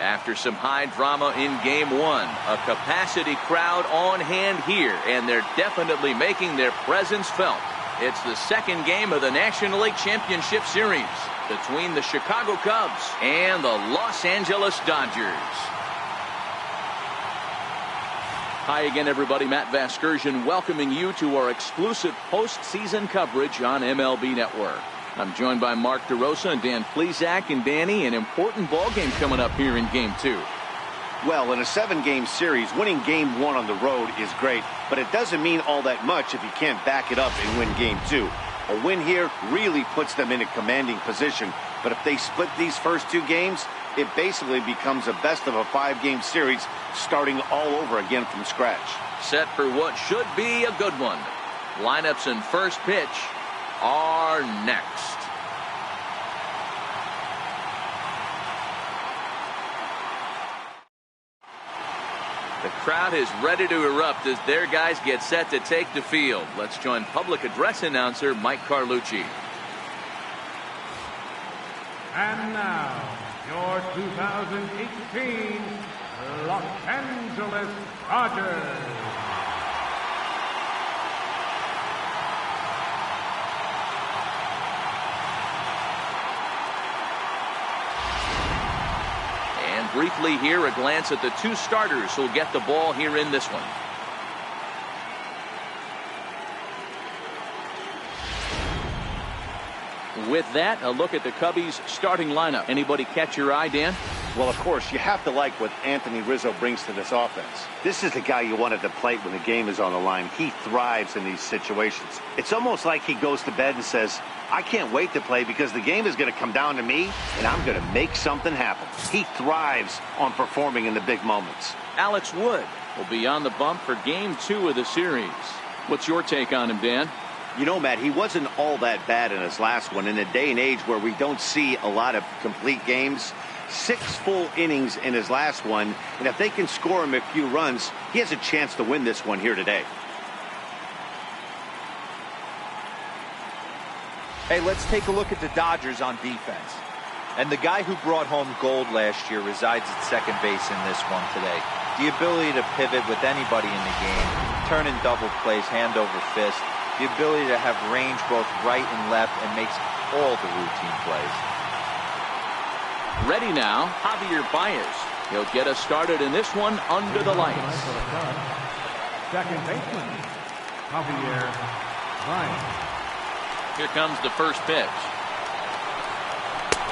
After some high drama in game one, a capacity crowd on hand here, and they're definitely making their presence felt. It's the second game of the National League Championship Series between the Chicago Cubs and the Los Angeles Dodgers. Hi again, everybody. Matt Vasgersian welcoming you to our exclusive postseason coverage on MLB Network. I'm joined by Mark DeRosa and Dan Plesac. And Danny, an important ball game coming up here in Game 2. Well, in a 7-game series, winning Game 1 on the road is great, but it doesn't mean all that much if you can't back it up and win Game 2. A win here really puts them in a commanding position, but if they split these first 2 games, it basically becomes a best of a 5-game series starting all over again from scratch. Set for what should be a good one. Lineups and first pitch are next. The crowd is ready to erupt as their guys get set to take the field. Let's join public address announcer Mike Carlucci. And now, your 2018 Los Angeles Dodgers. And briefly here, a glance at the 2 starters who'll get the ball here in this one. With that, a look at the Cubbies starting lineup. Anybody catch your eye, Dan? Well, of course, you have to like what Anthony Rizzo brings to this offense. This is the guy you want at the plate when the game is on the line. He thrives in these situations. It's almost like he goes to bed and says, I can't wait to play because the game is going to come down to me, and I'm going to make something happen. He thrives on performing in the big moments. Alex Wood will be on the bump for Game 2 of the series. What's your take on him, Dan? You know, Matt, he wasn't all that bad in his last one. In a day and age where we don't see a lot of complete games, 6 full innings in his last one, and if they can score him a few runs, he has a chance to win this one here today. Hey, let's take a look at the Dodgers on defense. And the guy who brought home gold last year resides at second base in this one today. The ability to pivot with anybody in the game, turn in double plays, hand over fist, the ability to have range both right and left, and makes all the routine plays. Ready now, Javier Baez. He'll get us started in this one under the lights. Second baseman, Javier Baez. Here comes the first pitch.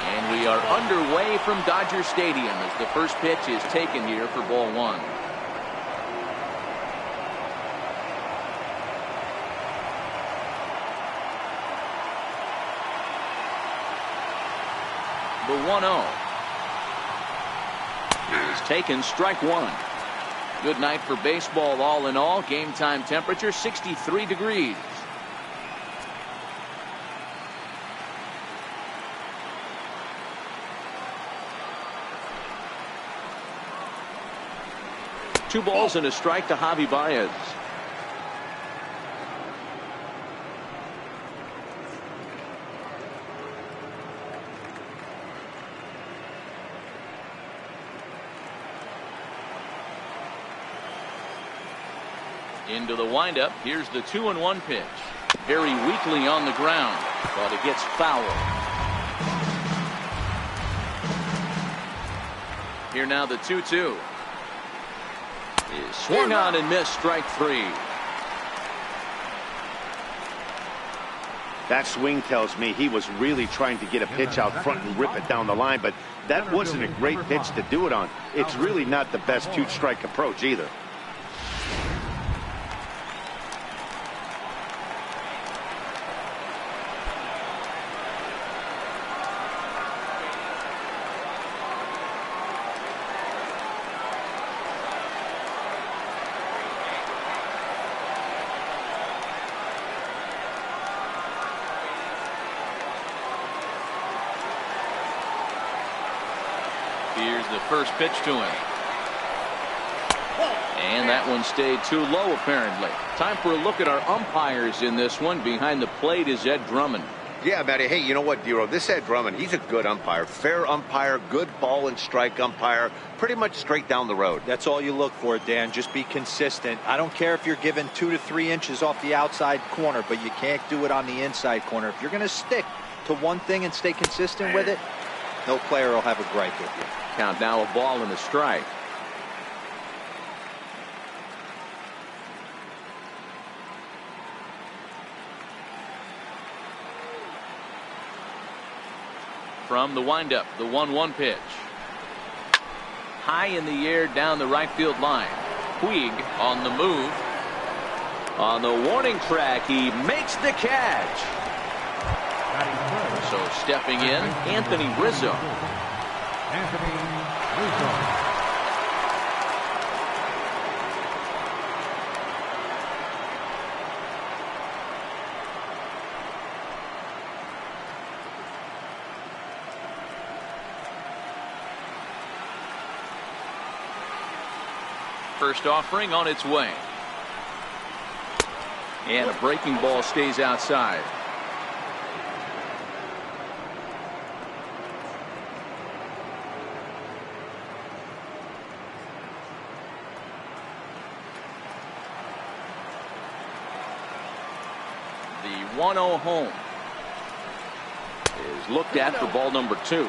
And we are underway from Dodger Stadium as the first pitch is taken here for ball 1. The 1-0 is taken, strike 1. Good night for baseball all in all. Game time temperature 63 degrees. Two balls and a strike to Javi Baez. Into the windup. Here's the 2-1 pitch. Very weakly on the ground, but it gets foul. Here now the 2-2. Is swung on and missed, strike 3. That swing tells me he was really trying to get a pitch out front and rip it down the line, but that wasn't a great pitch to do it on. It's really not the best 2-strike approach either. Here's the first pitch to him. And that one stayed too low, apparently. Time for a look at our umpires in this one. Behind the plate is Ed Drummond. Yeah, Matty. Hey, you know what, Dero? This Ed Drummond, he's a good umpire. Fair umpire, good ball and strike umpire. Pretty much straight down the road. That's all you look for, Dan. Just be consistent. I don't care if you're given 2 to 3 inches off the outside corner, but you can't do it on the inside corner. If you're going to stick to one thing and stay consistent with it, no player will have a gripe with you. Count now, a ball and a strike. From the windup, the 1-1 pitch. High in the air down the right field line. Puig on the move. On the warning track, he makes the catch. So stepping in, Anthony Rizzo. Anthony Rizzo. First offering on its way. And a breaking ball stays outside. The 1-0 home is looked at for ball number 2.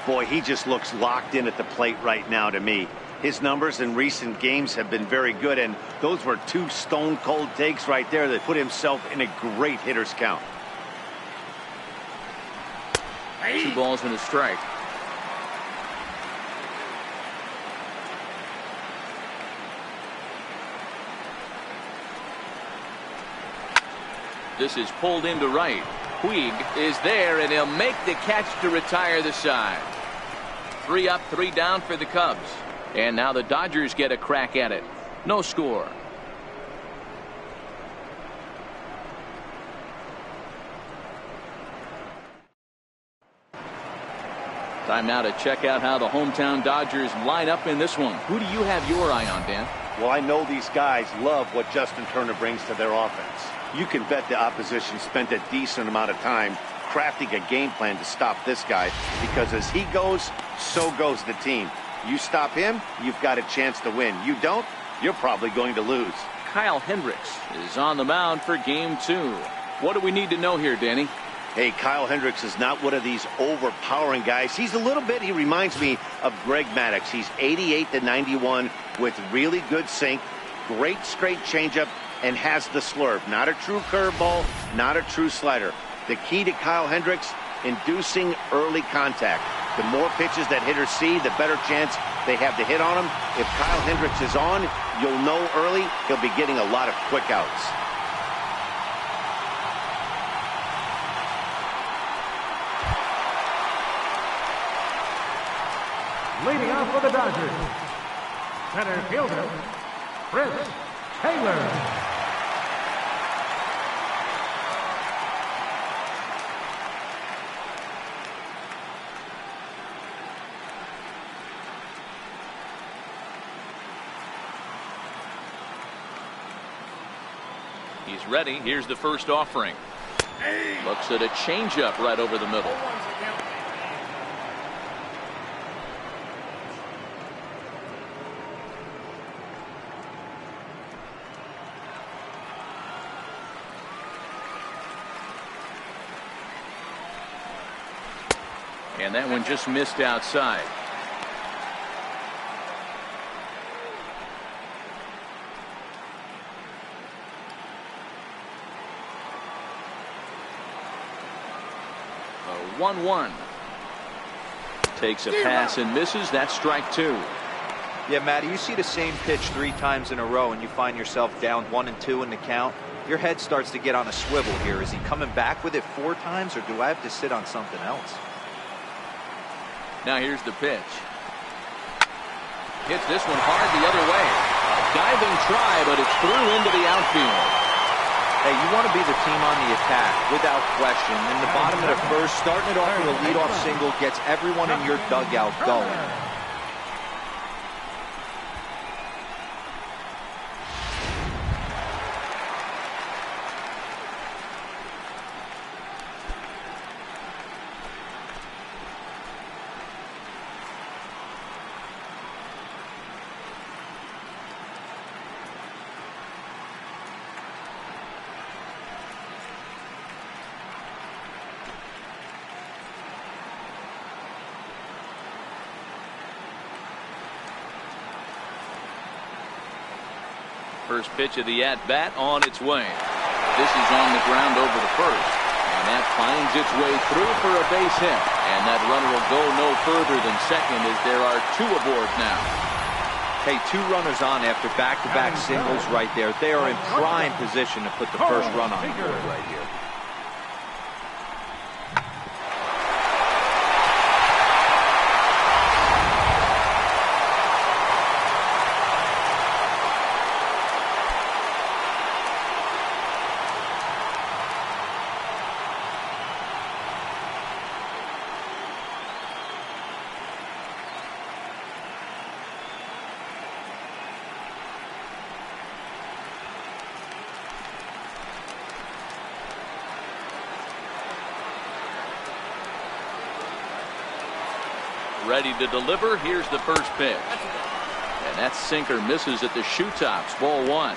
Boy, he just looks locked in at the plate right now to me. His numbers in recent games have been very good, and those were 2 stone-cold takes right there that put himself in a great hitter's count. 2 balls and a strike. This is pulled into right. Puig is there, and he'll make the catch to retire the side. 3 up, 3 down for the Cubs. And now the Dodgers get a crack at it. No score. Time now to check out how the hometown Dodgers line up in this one. Who do you have your eye on, Dan? Well, I know these guys love what Justin Turner brings to their offense. You can bet the opposition spent a decent amount of time crafting a game plan to stop this guy, because as he goes, so goes the team. You stop him, you've got a chance to win. You don't, you're probably going to lose. Kyle Hendricks is on the mound for game 2. What do we need to know here, Danny? Hey, Kyle Hendricks is not one of these overpowering guys. He's a little bit, he reminds me of Greg Maddux. He's 88 to 91 with really good sink, great straight changeup, and has the slurve. Not a true curveball, not a true slider. The key to Kyle Hendricks, inducing early contact. The more pitches that hitters see, the better chance they have to hit on him. If Kyle Hendricks is on, you'll know early he'll be getting a lot of quick outs. Leading off for the Dodgers, center fielder, Chris Taylor. He's ready. Here's the first offering. Looks at a changeup right over the middle. And that one just missed outside. A 1-1. Takes a pass and misses. That's strike 2. Yeah, Matty, you see the same pitch 3 times in a row and you find yourself down 1-2 in the count. Your head starts to get on a swivel here. Is he coming back with it 4 times, or do I have to sit on something else? Now here's the pitch. Hits this one hard the other way. A diving try, but it's through into the outfield. Hey, you want to be the team on the attack, without question. In the bottom of the first, starting it off with a leadoff single gets everyone in your dugout going. First pitch of the at-bat on its way. This is on the ground over the first. And that finds its way through for a base hit. And that runner will go no further than second as there are 2 aboard now. Hey, 2 runners on after back-to-back singles right there. They are in prime position to put the first run on the board right here. Ready to deliver. Here's the first pitch. And that sinker misses at the shoe tops. Ball 1.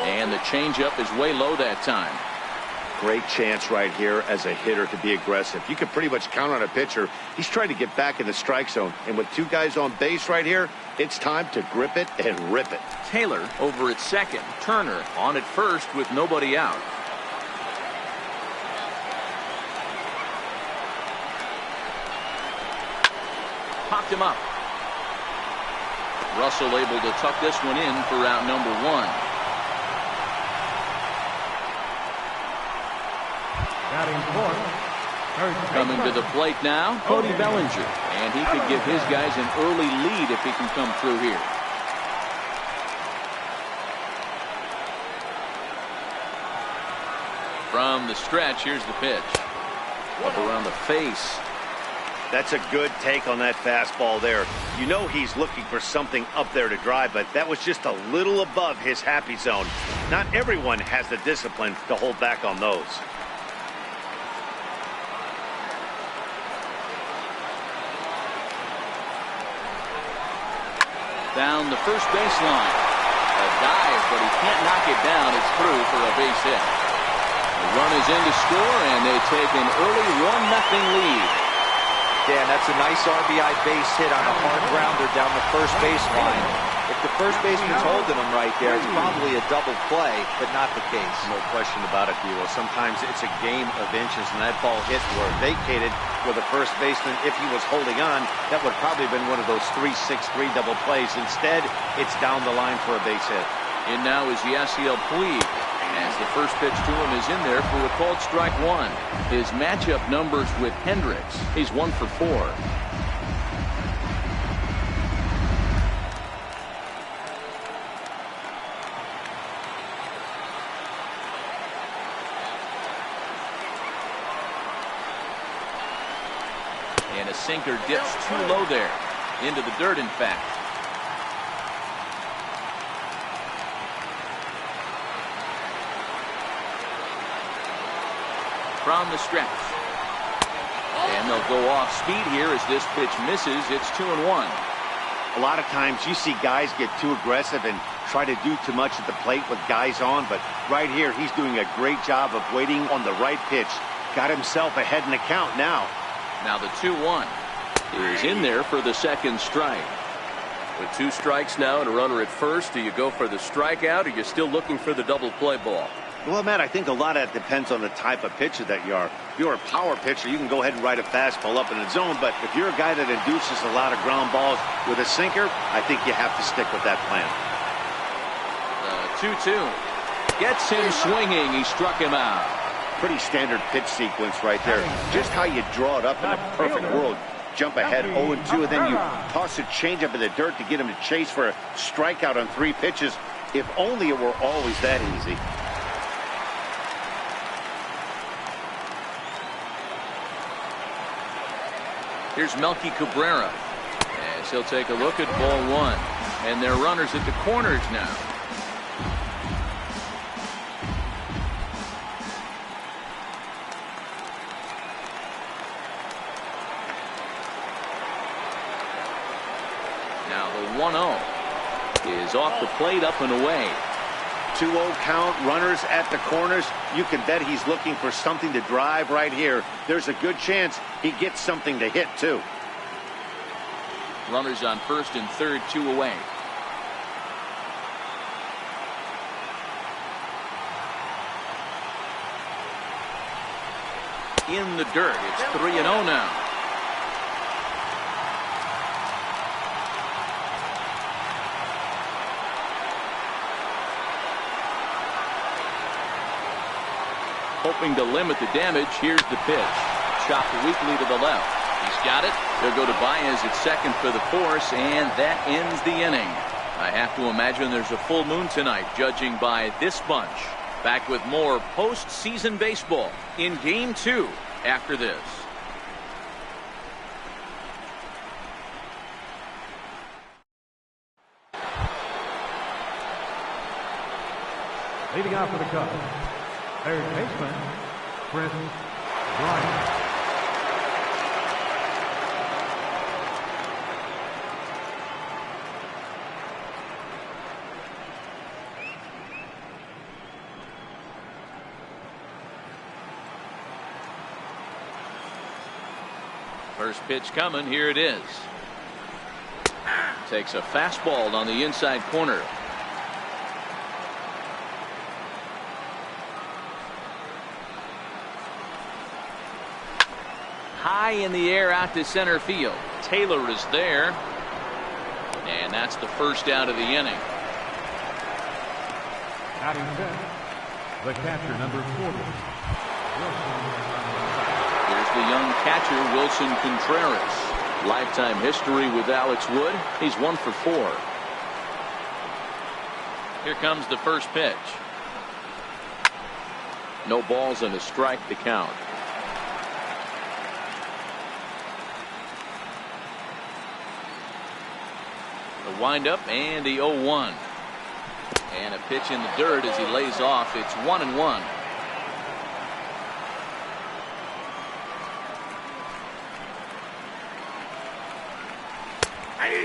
And the changeup is way low that time. Great chance right here as a hitter to be aggressive. You can pretty much count on a pitcher. He's trying to get back in the strike zone. And with 2 guys on base right here, it's time to grip it and rip it. Taylor over at second. Turner on at first with nobody out. Popped him up. Russell able to tuck this one in for out number 1. Coming to the plate now, Cody Bellinger. And he could give his guys an early lead if he can come through here. From the stretch, here's the pitch. Up around the face. That's a good take on that fastball there. You know he's looking for something up there to drive, but that was just a little above his happy zone. Not everyone has the discipline to hold back on those. Down the first baseline. A dive, but he can't knock it down. It's through for a base hit. The run is in to score, and they take an early 1-0 lead. Dan, that's a nice RBI base hit on a hard grounder down the first baseline. If the first baseman's holding him right there, it's probably a double play, but not the case. No question about it, Buell. Sometimes it's a game of inches, and that ball hit or vacated where the first baseman, if he was holding on, that would probably have been one of those 3-6-3 double plays. Instead, it's down the line for a base hit. And now is Yasiel Puig, as the first pitch to him is in there for a called strike 1. His matchup numbers with Hendricks. He's 1 for 4. And a sinker dips too low there. Into the dirt, in fact. From the stretch. And they'll go off speed here as this pitch misses. It's 2-1. A lot of times you see guys get too aggressive and try to do too much at the plate with guys on, but right here he's doing a great job of waiting on the right pitch. Got himself ahead in the count now. Now the 2-1 is in there for the second strike. With 2 strikes now and a runner at first, do you go for the strikeout or are you still looking for the double play ball? Well, Matt, I think a lot of that depends on the type of pitcher that you are. If you're a power pitcher, you can go ahead and ride a fastball up in the zone, but if you're a guy that induces a lot of ground balls with a sinker, I think you have to stick with that plan. The 2-2 gets him swinging. He struck him out. Pretty standard pitch sequence right there. Just how you draw it up in a perfect world. Jump ahead 0-2, and then you toss a changeup in the dirt to get him to chase for a strikeout on 3 pitches. If only it were always that easy. Here's Melky Cabrera. As he'll take a look at ball 1. And they're runners at the corners now. Now the 1-0 is off the plate, up and away. 2-0 count, runners at the corners. You can bet he's looking for something to drive right here. There's a good chance he gets something to hit, too. Runners on first and third, 2 away. In the dirt. It's 3-0 now. Hoping to limit the damage. Here's the pitch. Chopped weakly to the left. He's got it. He'll go to Baez at second for the force, and that ends the inning. I have to imagine there's a full moon tonight, judging by this bunch. Back with more postseason baseball in Game 2 after this. Leading off for the Cubs, third baseman, Chris Bryant. First pitch coming. Here it is. Takes a fastball on the inside corner. High in the air out to center field. Taylor is there. And that's the first out of the inning. Batting fifth, the catcher, number 40. Here's the young catcher, Wilson Contreras. Lifetime history with Alex Wood. He's 1 for 4. Here comes the first pitch. No balls and a strike to count. The windup and the 0-1. And a pitch in the dirt as he lays off. It's 1-1.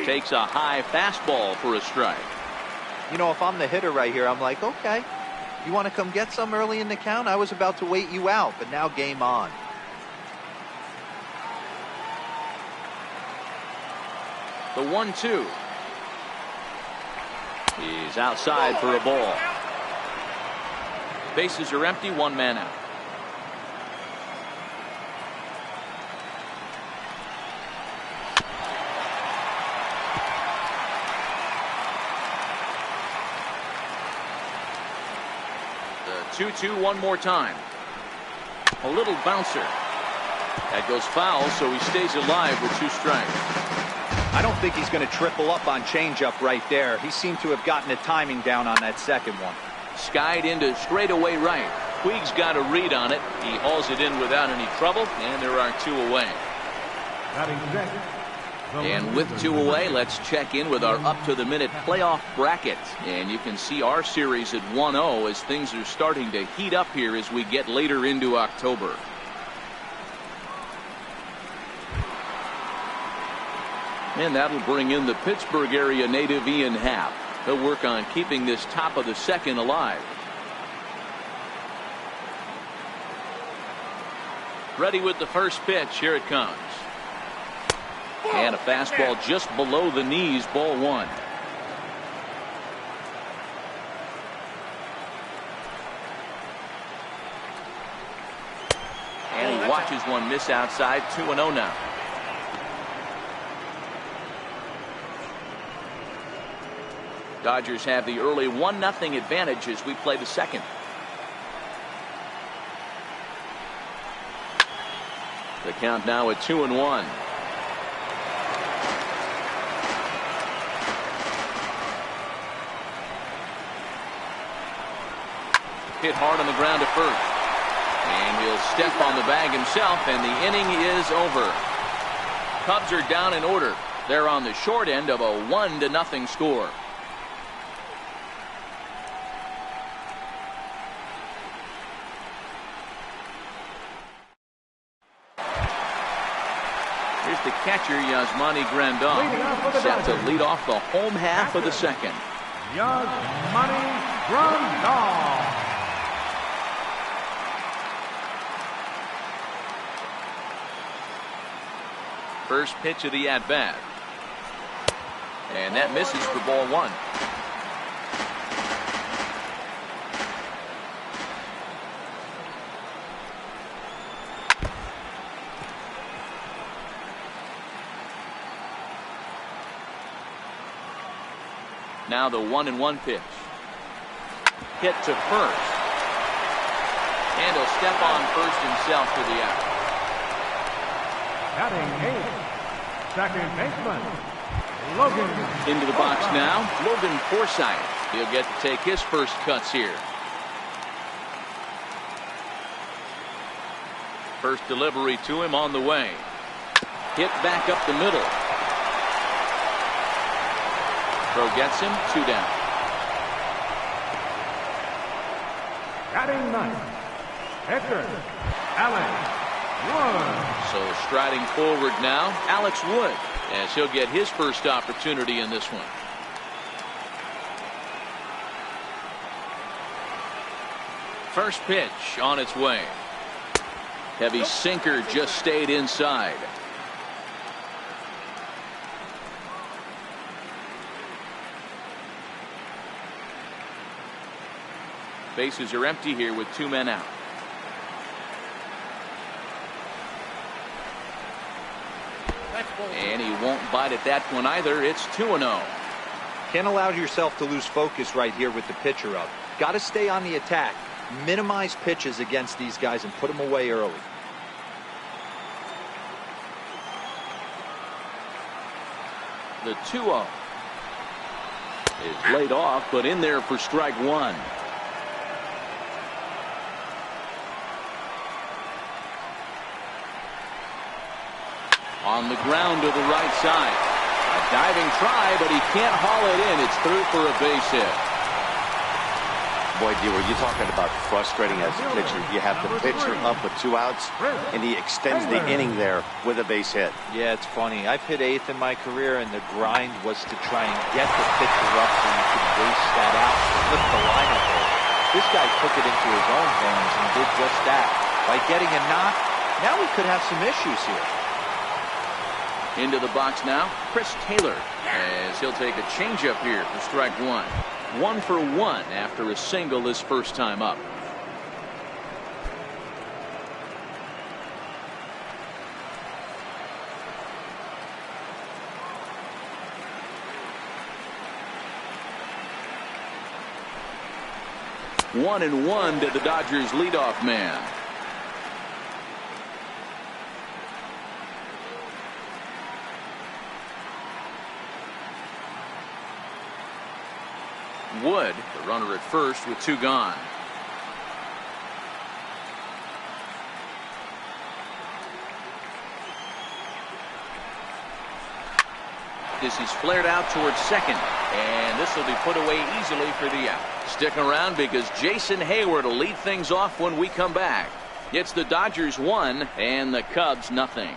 Takes a high fastball for a strike. You know, if I'm the hitter right here, I'm like, okay, you want to come get some early in the count? I was about to wait you out, but now game on. The 1-2. He's outside for a ball. Bases are empty, 1 man out. The 2-2 one more time. A little bouncer. That goes foul, so he stays alive with 2 strikes. I don't think he's going to triple up on changeup right there. He seemed to have gotten the timing down on that second one. Skied into straightaway right. Puig's got a read on it. He hauls it in without any trouble, and there are 2 away. And with 2 away, let's check in with our up-to-the-minute playoff bracket. And you can see our series at 1-0 as things are starting to heat up here as we get later into October. And that'll bring in the Pittsburgh area native Ian Happ. He'll work on keeping this top of the second alive. Ready with the first pitch. Here it comes. And a fastball just below the knees, ball 1. And he watches one miss outside. 2-0 now. Dodgers have the early 1-0 advantage as we play the second. The count now at 2-1. Hit hard on the ground to first. And he'll step on the bag himself, and the inning is over. Cubs are down in order. They're on the short end of a 1-0 score. Here's the catcher, Yasmani Grandal, set to lead off the home half of the second. Yasmani Run, First pitch of the at-bat. And that misses for ball one. Now the 1-1 pitch. Hit to first. And he'll step on first himself for the out. batting eighth, second baseman, Logan. Into the box now, Logan Forsythe. He'll get to take his first cuts here. First delivery to him on the way. Hit back up the middle. Throw gets him, 2 down. Batting ninth, Hector Alex Wood. So striding forward now, Alex Wood, as he'll get his first opportunity in this one. First pitch on its way. Heavy sinker just stayed inside. Bases are empty here with 2 men out. And he won't bite at that one either. It's 2-0. Can't allow yourself to lose focus right here with the pitcher up. Got to stay on the attack. Minimize pitches against these guys and put them away early. The 2-0 is laid off, but in there for strike one. On the ground to the right side. A diving try, but he can't haul it in. It's through for a base hit. Boy, D, were you talking about frustrating as a pitcher? You have the pitcher up with 2 outs, and he extends the inning there with a base hit. Yeah, it's funny. I've hit 8th in my career, and the grind was to try and get the pitcher up so you could race that out, flip the lineup there. This guy took it into his own hands and did just that. By getting a knock, now we could have some issues here. Into the box now, Chris Taylor, as he'll take a changeup here for strike one. 1 for 1 after a single his first time up. One and one to the Dodgers leadoff man. Wood, the runner at first with 2 gone. This is flared out towards second, and this will be put away easily for the out. Stick around because Jason Hayward will lead things off when we come back. It's the Dodgers 1 and the Cubs nothing.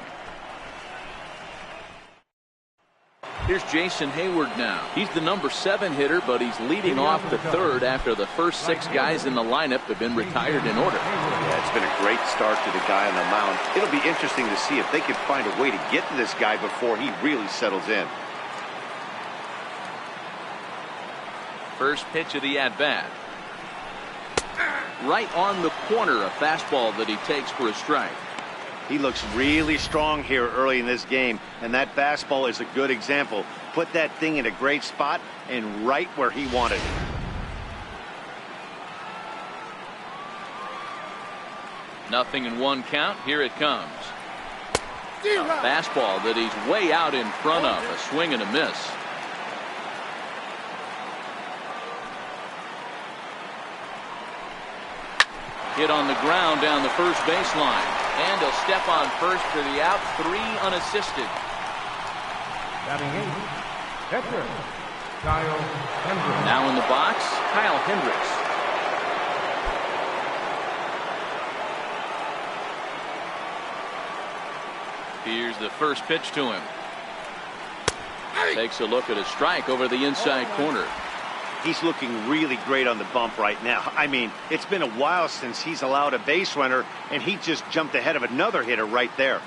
Here's Jason Hayward now. He's the number 7 hitter, but he's leading off the 3rd after the first 6 guys in the lineup have been retired in order. Yeah, it's been a great start to the guy on the mound. It'll be interesting to see if they can find a way to get to this guy before he really settles in. First pitch of the at-bat. Right on the corner, a fastball that he takes for a strike. He looks really strong here early in this game, and that fastball is a good example. Put that thing in a great spot and right where he wanted it. Nothing in 1 count. Here it comes. A fastball that he's way out in front of. A swing and a miss. Hit on the ground down the first baseline. And he'll step on first for the out. 3 unassisted. Batting eighth, Hector Kyle Hendricks. Now in the box, Kyle Hendricks. Here's the first pitch to him. Takes a look at a strike over the inside corner. He's looking really great on the bump right now. I mean, it's been a while since he's allowed a base runner, and he just jumped ahead of another hitter right there.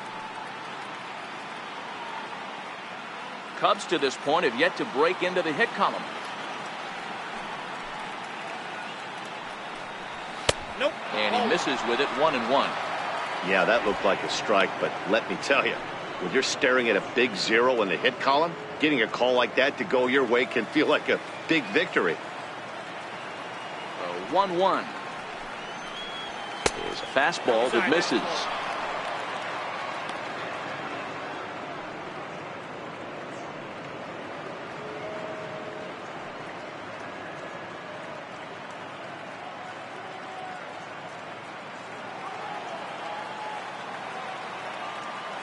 Cubs to this point have yet to break into the hit column. Nope. And he misses with it, 1-1. Yeah, that looked like a strike, but let me tell you, when you're staring at a big 0 in the hit column, getting a call like that to go your way can feel like a big victory. 1-1. Is a fastball that misses.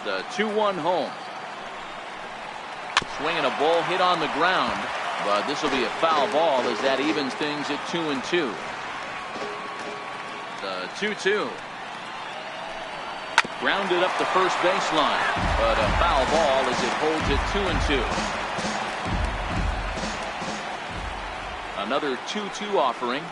The 2-1 home. Swinging a ball hit on the ground, but this will be a foul ball as that evens things at 2-2. The 2-2. Grounded up the first baseline, but a foul ball as it holds at 2-2. Another 2-2 offering.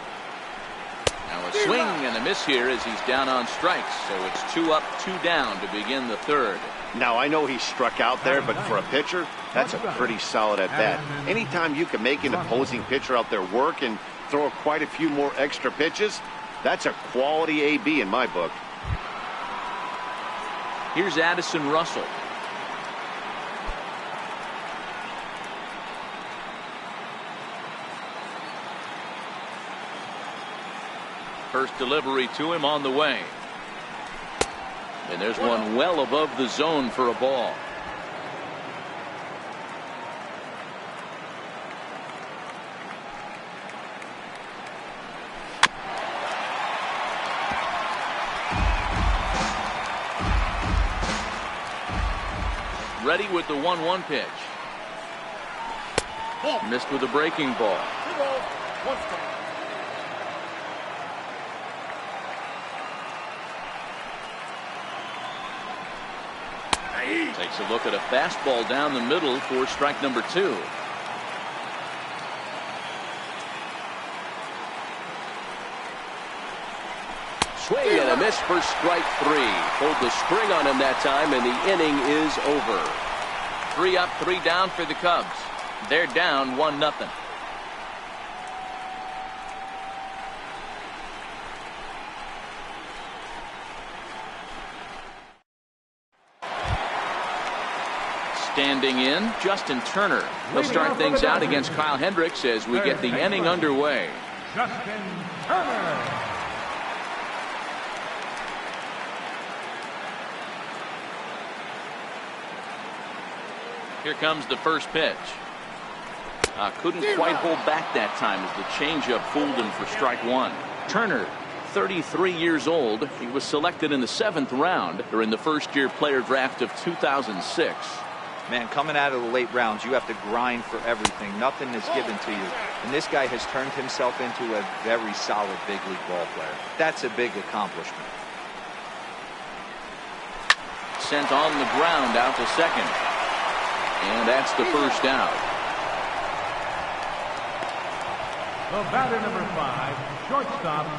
Now a swing and a miss here as he's down on strikes, so it's 2 up, 2 down to begin the third. Now, I know he struck out there, but for a pitcher, that's a pretty solid at bat. Anytime you can make an opposing pitcher out there work and throw quite a few more extra pitches, that's a quality AB in my book. Here's Addison Russell. First delivery to him on the way. And there's one well above the zone for a ball. Ready with the 1-1 pitch. Missed with a breaking ball. 1 strike. Takes a look at a fastball down the middle for strike number 2. Swing and a miss for strike 3. Pulled the string on him that time, and the inning is over. 3 up, 3 down for the Cubs. They're down 1-0. Standing in, Justin Turner. He'll start things out against Kyle Hendricks as we get the inning underway. Justin Turner. Here comes the first pitch. Couldn't quite hold back that time as the changeup fooled him for strike 1. Turner, 33 years old. He was selected in the 7th round during the first-year player draft of 2006. Man, coming out of the late rounds, you have to grind for everything. Nothing is given to you. And this guy has turned himself into a very solid big league ball player. That's a big accomplishment. Sent on the ground out to second. And that's the first out. The batter number 5, shortstop,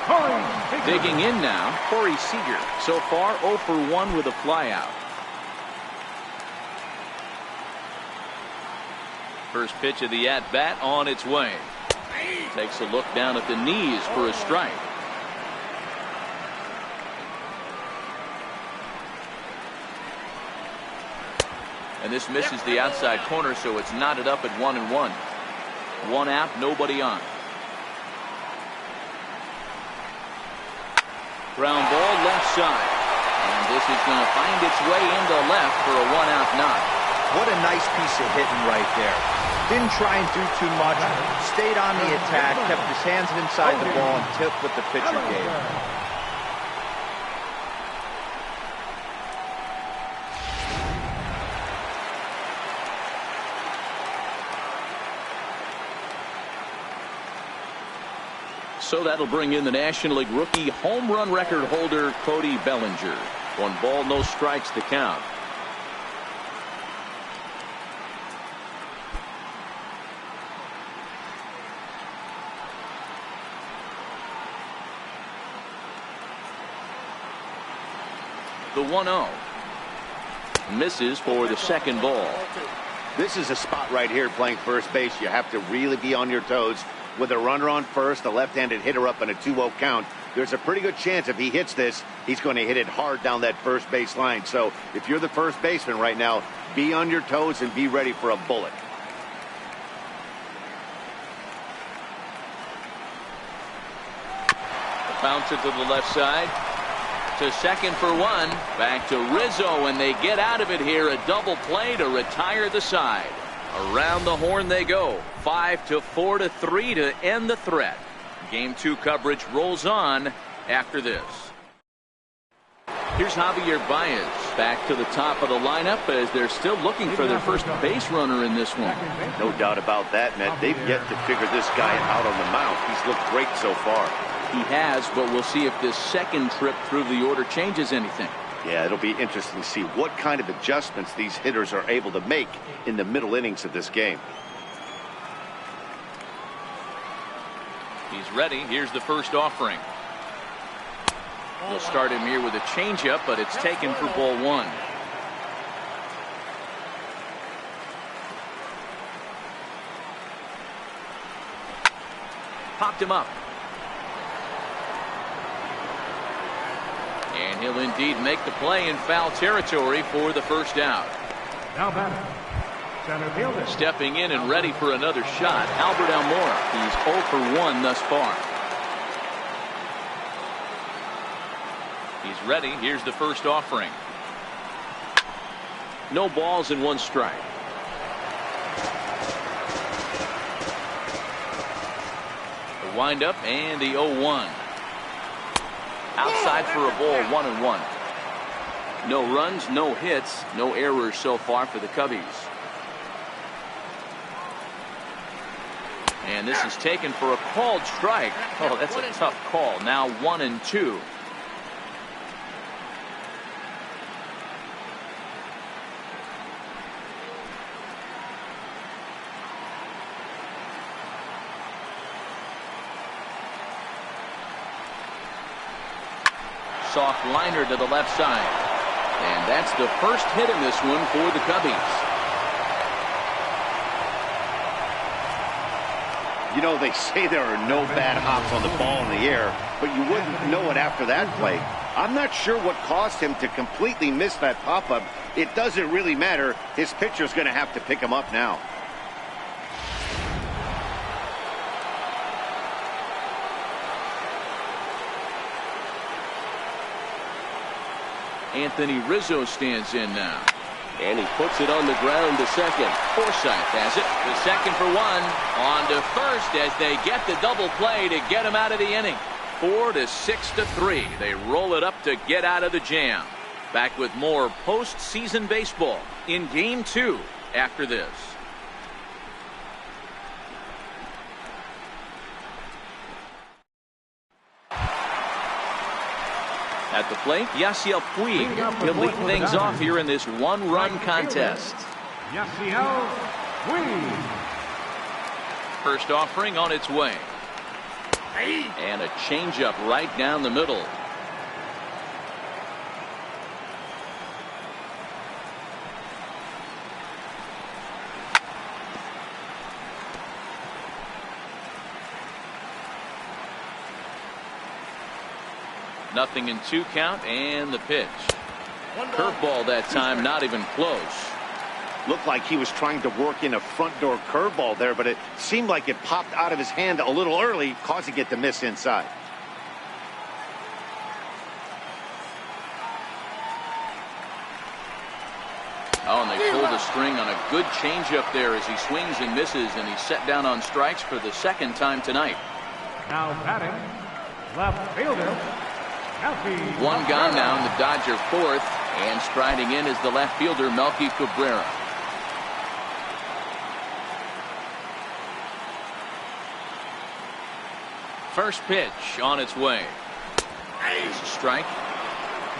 Corey Seager. Digging in now, Corey Seager. So far 0 for 1 with a flyout. First pitch of the at-bat on its way. Takes a look down at the knees for a strike. And this misses the outside corner, so it's knotted up at 1-1. 1 out, nobody on. Ground ball left side. And this is going to find its way into left for a 1-out knock. What a nice piece of hitting right there. Didn't try and do too much. Stayed on the attack, kept his hands inside the ball, and tipped what the pitcher gave him. So that'll bring in the National League rookie home run record holder Cody Bellinger. 1 ball, no strikes to count. The 1-0. Misses for the second ball. This is a spot right here playing first base. You have to really be on your toes. With a runner on first, a left-handed hitter up in a 2-0 count, there's a pretty good chance if he hits this, he's going to hit it hard down that first base line. So if you're the first baseman right now, be on your toes and be ready for a bullet. Bounce it to the left side. To second for one. Back to Rizzo, and they get out of it here. A double play to retire the side. Around the horn they go. 5-4-3 to end the threat. Game 2 coverage rolls on after this. Here's Javier Baez back to the top of the lineup as they're still looking for their first base runner in this one. No doubt about that, Matt. They've yet to figure this guy out on the mound. He's looked great so far. He has, but we'll see if this second trip through the order changes anything. Yeah, it'll be interesting to see what kind of adjustments these hitters are able to make in the middle innings of this game. He's ready. Here's the first offering. We'll start him here with a changeup, but it's taken for ball 1. Popped him up. And he'll indeed make the play in foul territory for the first out. Now batting, center fielder. Stepping in and ready for another shot, Albert Almora. He's 0 for 1 thus far. He's ready. Here's the first offering. No balls and 1 strike. The windup and the 0-1. Outside for a ball, 1-1. No runs, no hits, no errors so far for the Cubbies. And this is taken for a called strike. Oh, that's a tough call. Now 1-2. Soft liner to the left side. And that's the first hit in this one for the Cubbies. You know, they say there are no bad hops on the ball in the air, but you wouldn't know it after that play. I'm not sure what caused him to completely miss that pop-up. It doesn't really matter. His pitcher's going to have to pick him up now. Anthony Rizzo stands in now. And he puts it on the ground to second. Forsythe has it. The second for 1. On to first as they get the double play to get him out of the inning. 4-6-3. They roll it up to get out of the jam. Back with more postseason baseball in Game 2 after this. At the plate, Yasiel Puig. He'll lead things off here in this 1-run contest. Yasiel Puig. First offering on its way. And a changeup right down the middle. Nothing in 2 count, and the pitch. Curveball that time, not even close. Looked like he was trying to work in a front door curveball there, but it seemed like it popped out of his hand a little early, causing it to miss inside. Oh, and they pulled the string on a good changeup there as he swings and misses, and he's set down on strikes for the second time tonight. Now batting, left fielder. One gone now in the Dodger fourth, and striding in is the left fielder Melky Cabrera. First pitch on its way. It's a strike.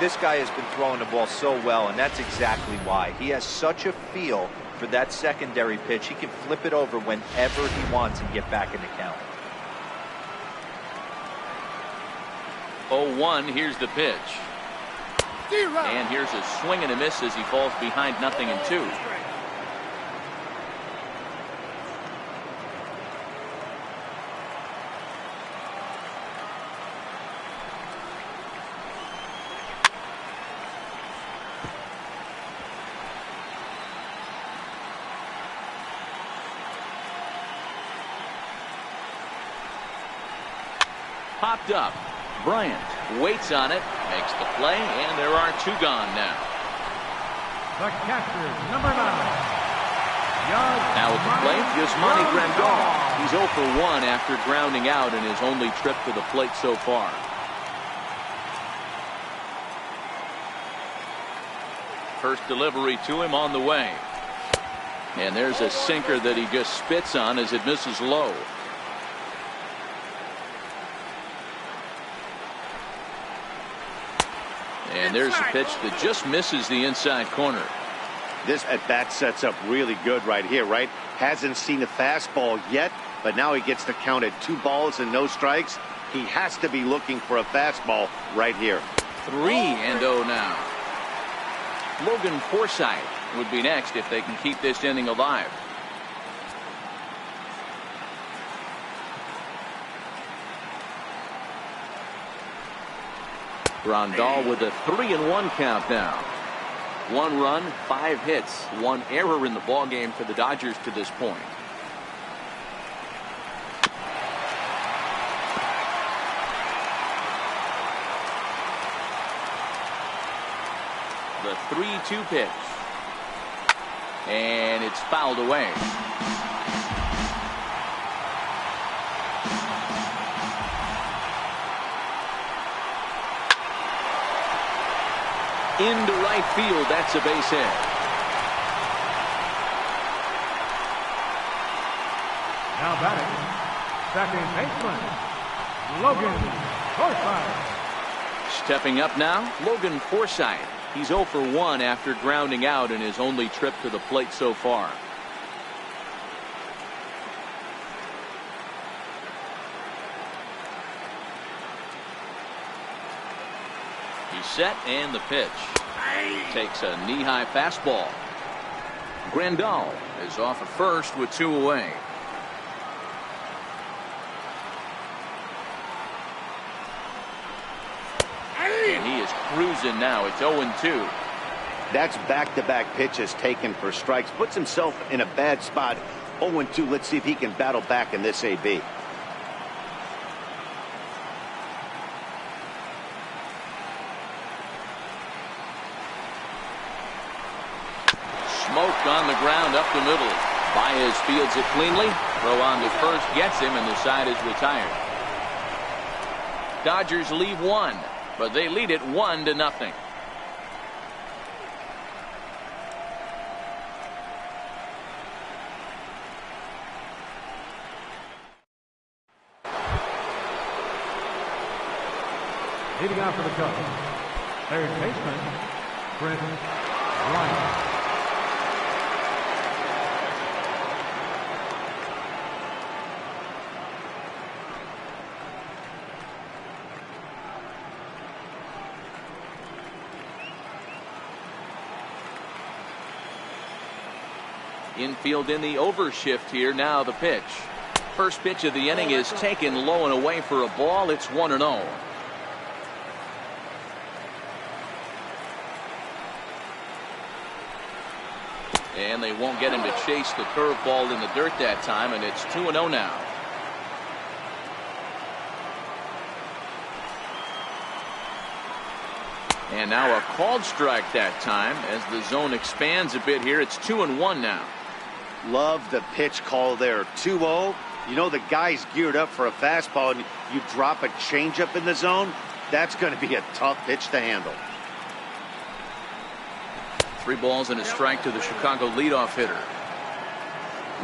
This guy has been throwing the ball so well, and that's exactly why. He has such a feel for that secondary pitch. He can flip it over whenever he wants and get back in the count. 0-1, here's the pitch. And here's a swing and a miss as he falls behind 0-2. Popped up. Bryant waits on it, makes the play, and there are 2 gone now. The catcher, number 9. Now at the plate, Yasmani Grandal. He's 0 for 1 after grounding out in his only trip to the plate so far. First delivery to him on the way. And there's a sinker that he just spits on as it misses low. And there's a pitch that just misses the inside corner. This at-bat sets up really good right here, right? Hasn't seen a fastball yet, but now he gets to count at 2 balls and no strikes. He has to be looking for a fastball right here. 3-0 now. Logan Forsythe would be next if they can keep this inning alive. Grandal with a 3-1 count now. 1 run, 5 hits, 1 error in the ballgame for the Dodgers to this point. The 3-2 pitch. And it's fouled away. Into right field, that's a base hit. Now batting, second baseman, Logan Forsythe. Stepping up now, Logan Forsythe. He's 0 for 1 after grounding out in his only trip to the plate so far. He's set and the pitch. Takes a knee-high fastball. Grandal is off at first with 2 away. And he is cruising now. It's 0-2. That's back-to-back pitches taken for strikes. Puts himself in a bad spot. 0-2. Let's see if he can battle back in this AB. Smoke on the ground up the middle. Baez fields it cleanly. Throw on to first gets him, and the side is retired. Dodgers leave 1, but they lead it 1-0. Leading off for the Cubs, third baseman, Bryant. Infield in the overshift here. Now the pitch. First pitch of the inning is taken low and away for a ball. It's 1-0. And they won't get him to chase the curveball in the dirt that time, and it's 2-0 now. And now a called strike that time as the zone expands a bit here. It's 2-1 now. Love the pitch call there. 2-0. You know the guy's geared up for a fastball, and you drop a changeup in the zone. That's going to be a tough pitch to handle. 3 balls and a strike to the Chicago leadoff hitter.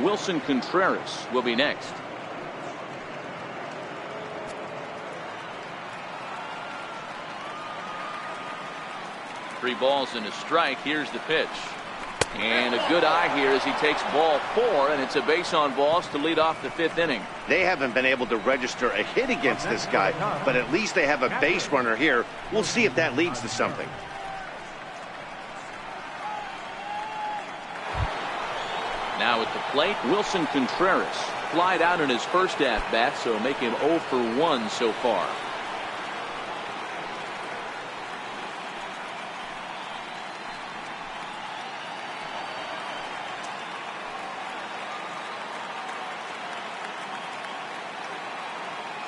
Wilson Contreras will be next. Three balls and a strike. Here's the pitch. And a good eye here as he takes ball 4, and it's a base on balls to lead off the 5th inning. They haven't been able to register a hit against this guy, but at least they have a base runner here. We'll see if that leads to something. Now at the plate, Wilson Contreras. Flied out in his first at-bat, so make him 0 for 1 so far.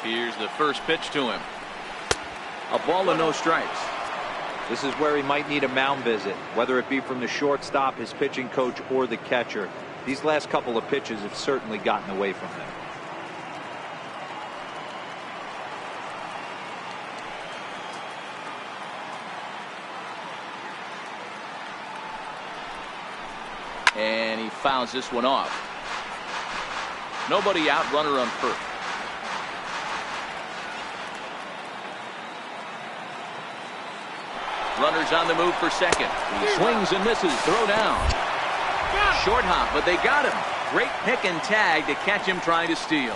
Here's the first pitch to him. A ball and no strikes. This is where he might need a mound visit, whether it be from the shortstop, his pitching coach, or the catcher. These last couple of pitches have certainly gotten away from him. And he fouls this one off. Nobody out, runner on first. Runners on the move for second. He swings and misses. Throw down. Short hop, but they got him. Great pick and tag to catch him trying to steal.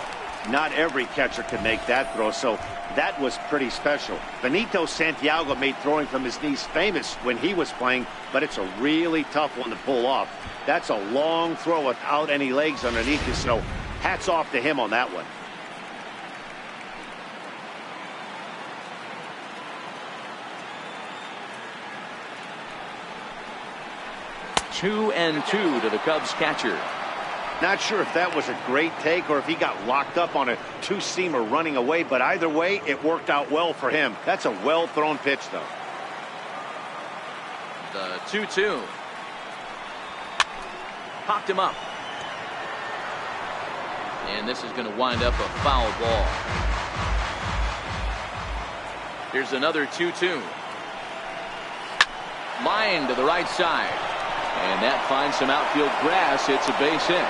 Not every catcher can make that throw, so that was pretty special. Benito Santiago made throwing from his knees famous when he was playing, but it's a really tough one to pull off. That's a long throw without any legs underneath it, so hats off to him on that one. Two and two to the Cubs catcher. Not sure if that was a great take or if he got locked up on a two-seamer running away, but either way, it worked out well for him. That's a well-thrown pitch, though. The 2-2. Popped him up. And this is going to wind up a foul ball. Here's another 2-2. Line to the right side. And that finds some outfield grass. It's a base hit.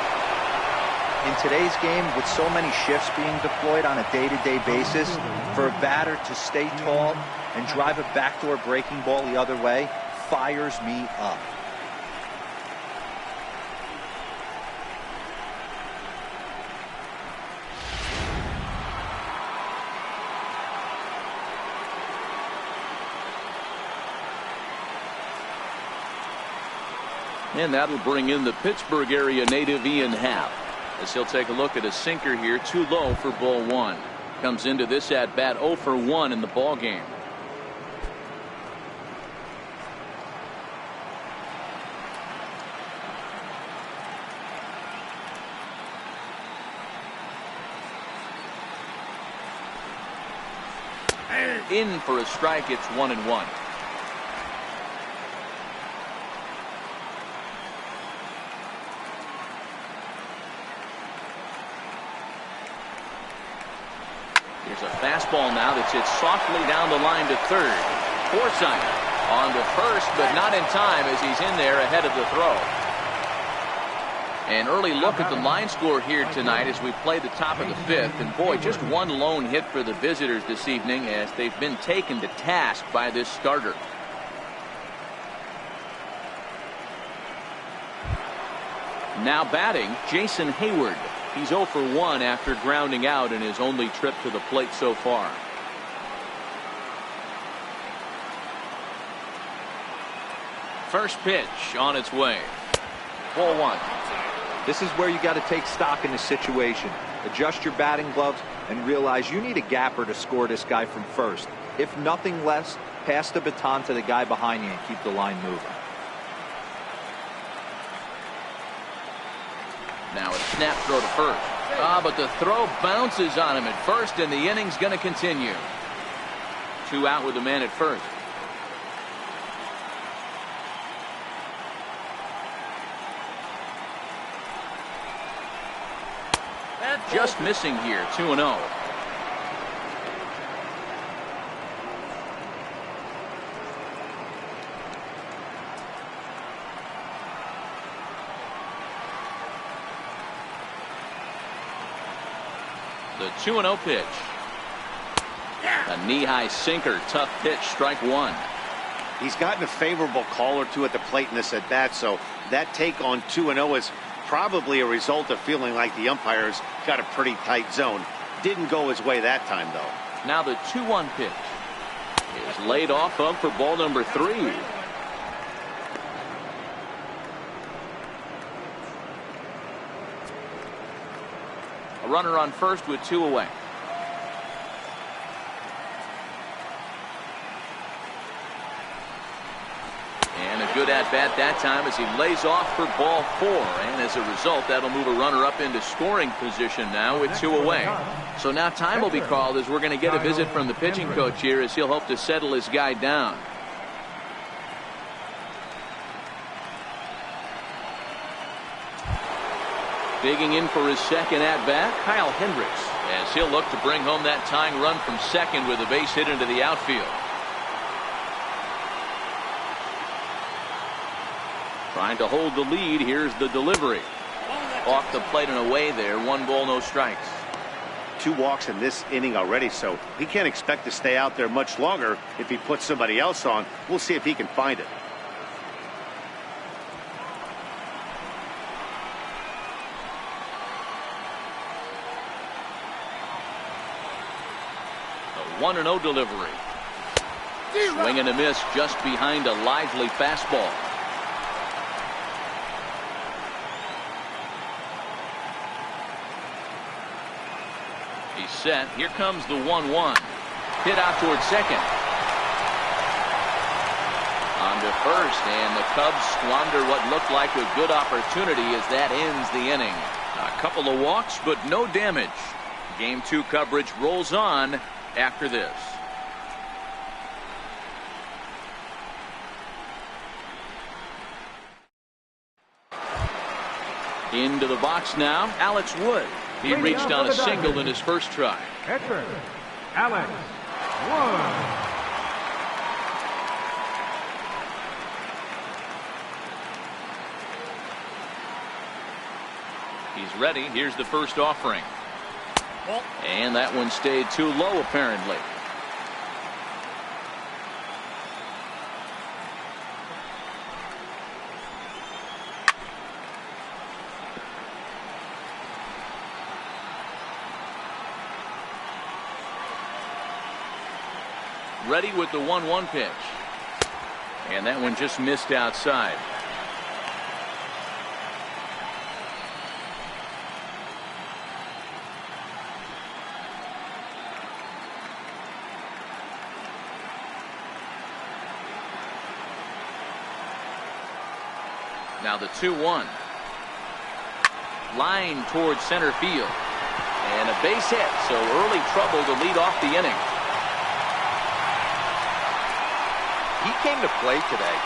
In today's game, with so many shifts being deployed on a day-to-day basis, for a batter to stay tall and drive a backdoor breaking ball the other way fires me up. And that'll bring in the Pittsburgh area native Ian Happ, as he'll take a look at a sinker here, too low for ball one. Comes into this at bat 0 for 1 in the ball game. In for a strike. It's 1-1. Here's a fastball now that's hit softly down the line to third. Forsythe on to first, but not in time as he's in there ahead of the throw. An early look at the line score here tonight as we play the top of the fifth. And boy, just one lone hit for the visitors this evening as they've been taken to task by this starter. Now batting, Jason Hayward. He's 0 for 1 after grounding out in his only trip to the plate so far. First pitch on its way. Ball one. This is where you got to take stock in the situation. Adjust your batting gloves and realize you need a gapper to score this guy from first. If nothing less, pass the baton to the guy behind you and keep the line moving. Now a snap throw to first. But the throw bounces on him at first, and the inning's going to continue. 2 out with the man at first. Just missing here, 2-0. The 2-0 pitch. A knee-high sinker, tough pitch, strike one. He's gotten a favorable call or two at the plate in this at bat, so that take on 2-0 is probably a result of feeling like the umpires got a pretty tight zone. Didn't go his way that time, though. Now the 2-1 pitch is laid off of for ball number 3. A runner on first with 2 away. And a good at-bat that time as he lays off for ball 4. And as a result, that'll move a runner up into scoring position now with 2 away. So now time will be called as we're going to get a visit from the pitching coach here as he'll hope to settle his guy down. Digging in for his second at-bat, Kyle Hendricks, as he'll look to bring home that tying run from second with a base hit into the outfield. Trying to hold the lead. Here's the delivery. Off the plate and away there. 1 ball, no strikes. 2 walks in this inning already, so he can't expect to stay out there much longer if he puts somebody else on. We'll see if he can find it. A 1-0 delivery. Swing and a miss just behind a lively fastball. He's set. Here comes the 1-1. Hit out towards second. On to first, and the Cubs squander what looked like a good opportunity as that ends the inning. A couple of walks, but no damage. Game 2 coverage rolls on after this. Into the box now, Alex Wood. He reached on a single in his first try. Catcher, Alex Wood. He's ready. Here's the first offering. And that one stayed too low, apparently. Ready with the 1-1 pitch. And that one just missed outside. Now the 2-1. Line towards center field. And a base hit, so early trouble to lead off the inning. He came to play today,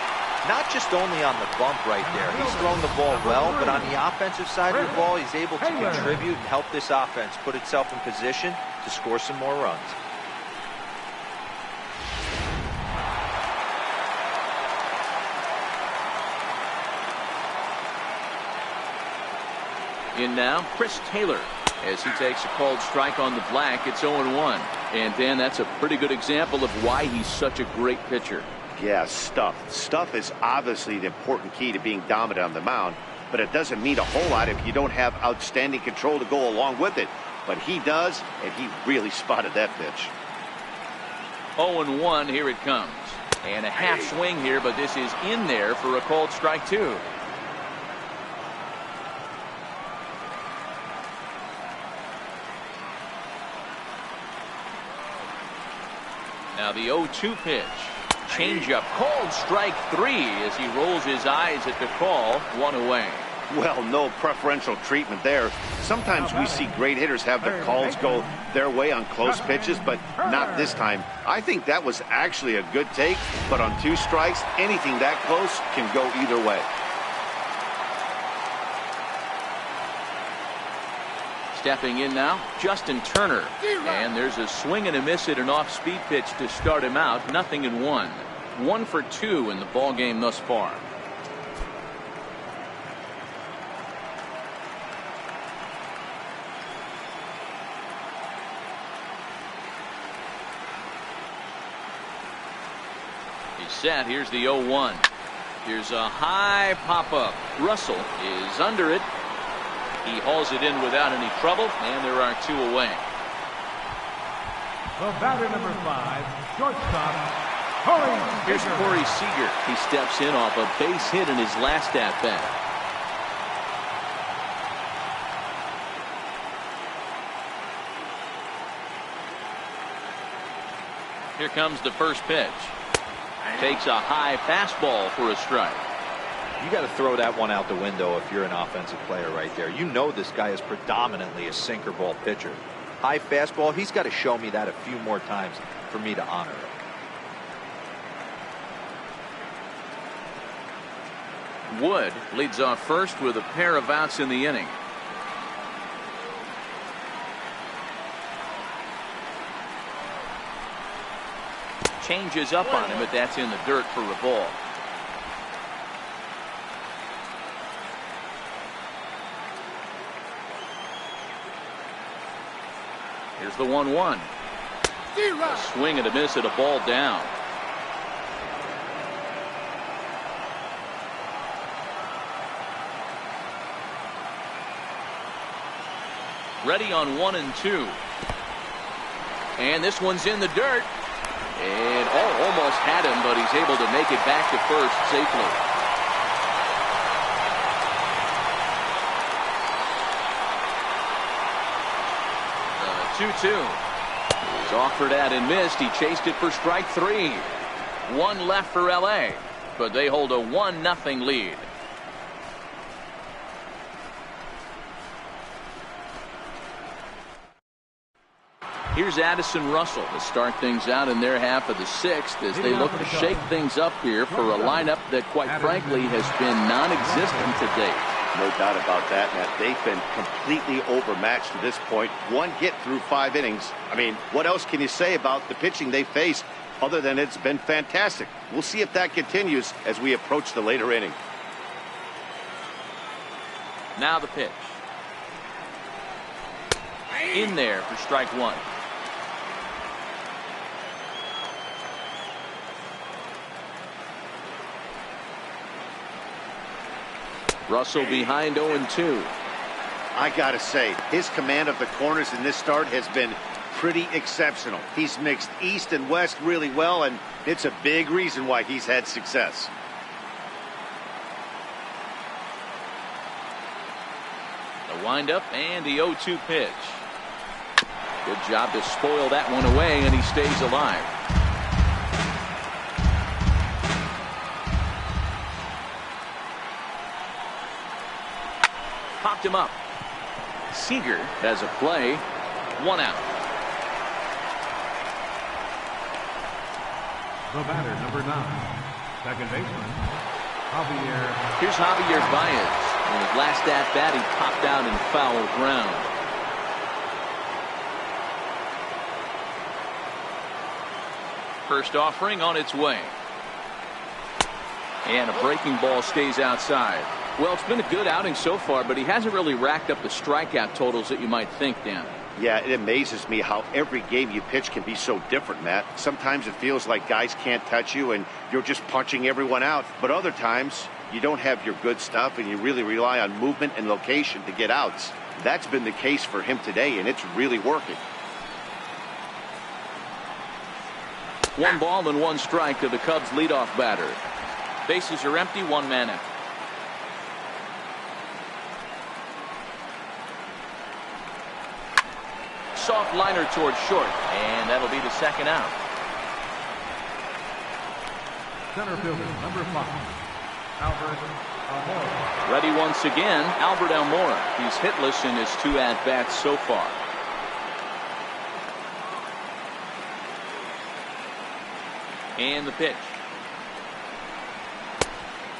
not just only on the bump right there. He's thrown the ball well, but on the offensive side of the ball, he's able to contribute and help this offense put itself in position to score some more runs. In now, Chris Taylor, as he takes a called strike on the black. It's 0-1. And Dan, that's a pretty good example of why he's such a great pitcher. Yeah, stuff. Stuff is obviously the important key to being dominant on the mound, but it doesn't mean a whole lot if you don't have outstanding control to go along with it. But he does, and he really spotted that pitch. 0-1, here it comes. And a half swing here, but this is in there for a called strike 2. Now the 0-2 pitch. Changeup, called strike 3 as he rolls his eyes at the call. 1 away. Well, no preferential treatment there. Sometimes we see great hitters have their calls go their way on close pitches, but not this time. I think that was actually a good take, but on 2 strikes, anything that close can go either way. Stepping in now, Justin Turner. And there's a swing and a miss at an off-speed pitch to start him out. 0-1. 1 for 2 in the ball game thus far. He's set. Here's the 0-1. Here's a high pop-up. Russell is under it. He hauls it in without any trouble, and there are 2 away. The batter number 5, shortstop, Corey. Here's Corey Seager. He steps in off a base hit in his last at bat. Here comes the first pitch. Takes a high fastball for a strike. You got to throw that one out the window if you're an offensive player right there. You know this guy is predominantly a sinker ball pitcher. High fastball, he's got to show me that a few more times for me to honor it. Wood leads off first with a pair of outs in the inning. Changes up on him, but that's in the dirt for a ball. Here's the 1-1. A swing and a miss at a ball down. Ready on 1 and 2. And this one's in the dirt. And almost had him, but he's able to make it back to first safely. 2-2. He's offered at and missed. He chased it for strike 3. One left for LA, but they hold a 1-0 lead. Here's Addison Russell to start things out in their half of the 6th as they look to shake things up here for a lineup that, quite frankly, has been non-existent to date. No doubt about that, Matt. They've been completely overmatched to this point. One hit through 5 innings. I mean, what else can you say about the pitching they faced other than it's been fantastic? We'll see if that continues as we approach the later inning. Now the pitch. In there for strike 1. Russell behind 0-2. I gotta say, his command of the corners in this start has been pretty exceptional. He's mixed east and west really well, and it's a big reason why he's had success. The windup and the 0-2 pitch. Good job to spoil that one away, and he stays alive. Popped him up. Seager has a play. 1 out. The batter, number 9, second baseman, Javier. Here's Javier Baez. In his last at bat, he popped out in foul ground. First offering on its way. And a breaking ball stays outside. Well, it's been a good outing so far, but he hasn't really racked up the strikeout totals that you might think, Dan. Yeah, it amazes me how every game you pitch can be so different, Matt. Sometimes it feels like guys can't touch you and you're just punching everyone out. But other times, you don't have your good stuff and you really rely on movement and location to get outs. That's been the case for him today, and it's really working. 1 ball and 1 strike to the Cubs leadoff batter. Bases are empty, 1 man out. Soft liner towards short, and that'll be the 2nd out. Center fielder, number 5, Albert Almora. Ready once again, Albert Almora. He's hitless in his 2 at-bats so far. And the pitch.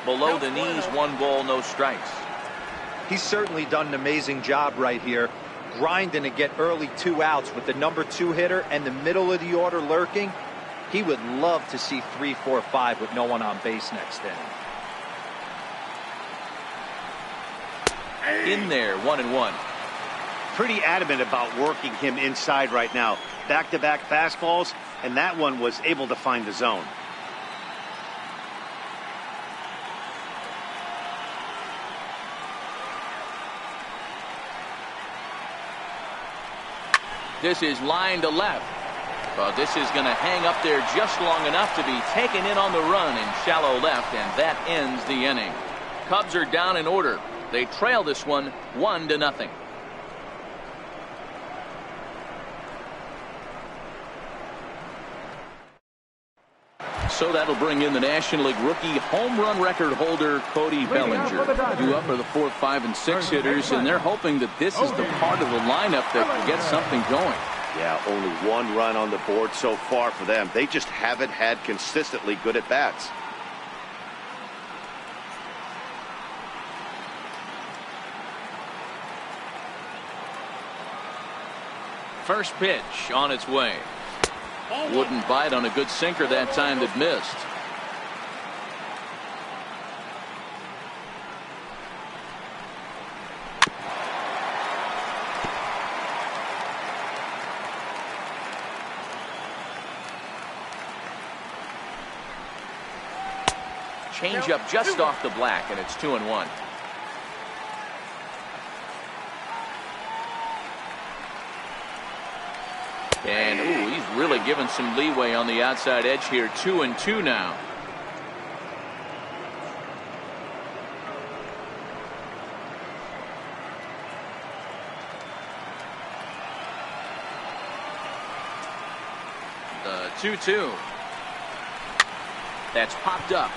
Below the knees, 1 ball, no strikes. He's certainly done an amazing job right here, grinding to get early 2 outs with the number 2 hitter and the middle of the order lurking. He would love to see 3, 4, 5 with no one on base next inning. In there, 1-1. Pretty adamant about working him inside right now. Back-to-back fastballs, and that one was able to find the zone. This is line to left. But this is going to hang up there just long enough to be taken in on the run in shallow left, and that ends the inning. Cubs are down in order. They trail this one 1-0. So that'll bring in the National League rookie home run record holder Cody Bellinger. Due up are the 4, 5, and 6 hitters, and they're hoping that this is the part of the lineup that can get something going. Yeah, only 1 run on the board so far for them. They just haven't had consistently good at-bats. First pitch on its way. Wouldn't bite on a good sinker that time that missed. Change up just off the black, and it's 2-1. And ooh, he's really given some leeway on the outside edge here. 2-2 now. The 2-2. That's popped up.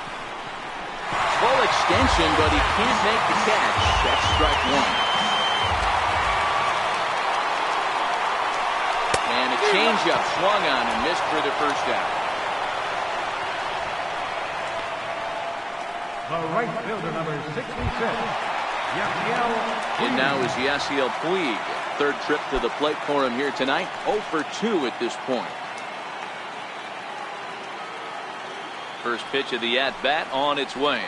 Full extension, but he can't make the catch. That's strike 1. And a changeup swung on and missed for the first out. The right fielder, number 66, Yasiel. And now is Yasiel Puig. Third trip to the plate for him here tonight. 0 for 2 at this point. First pitch of the at-bat on its way.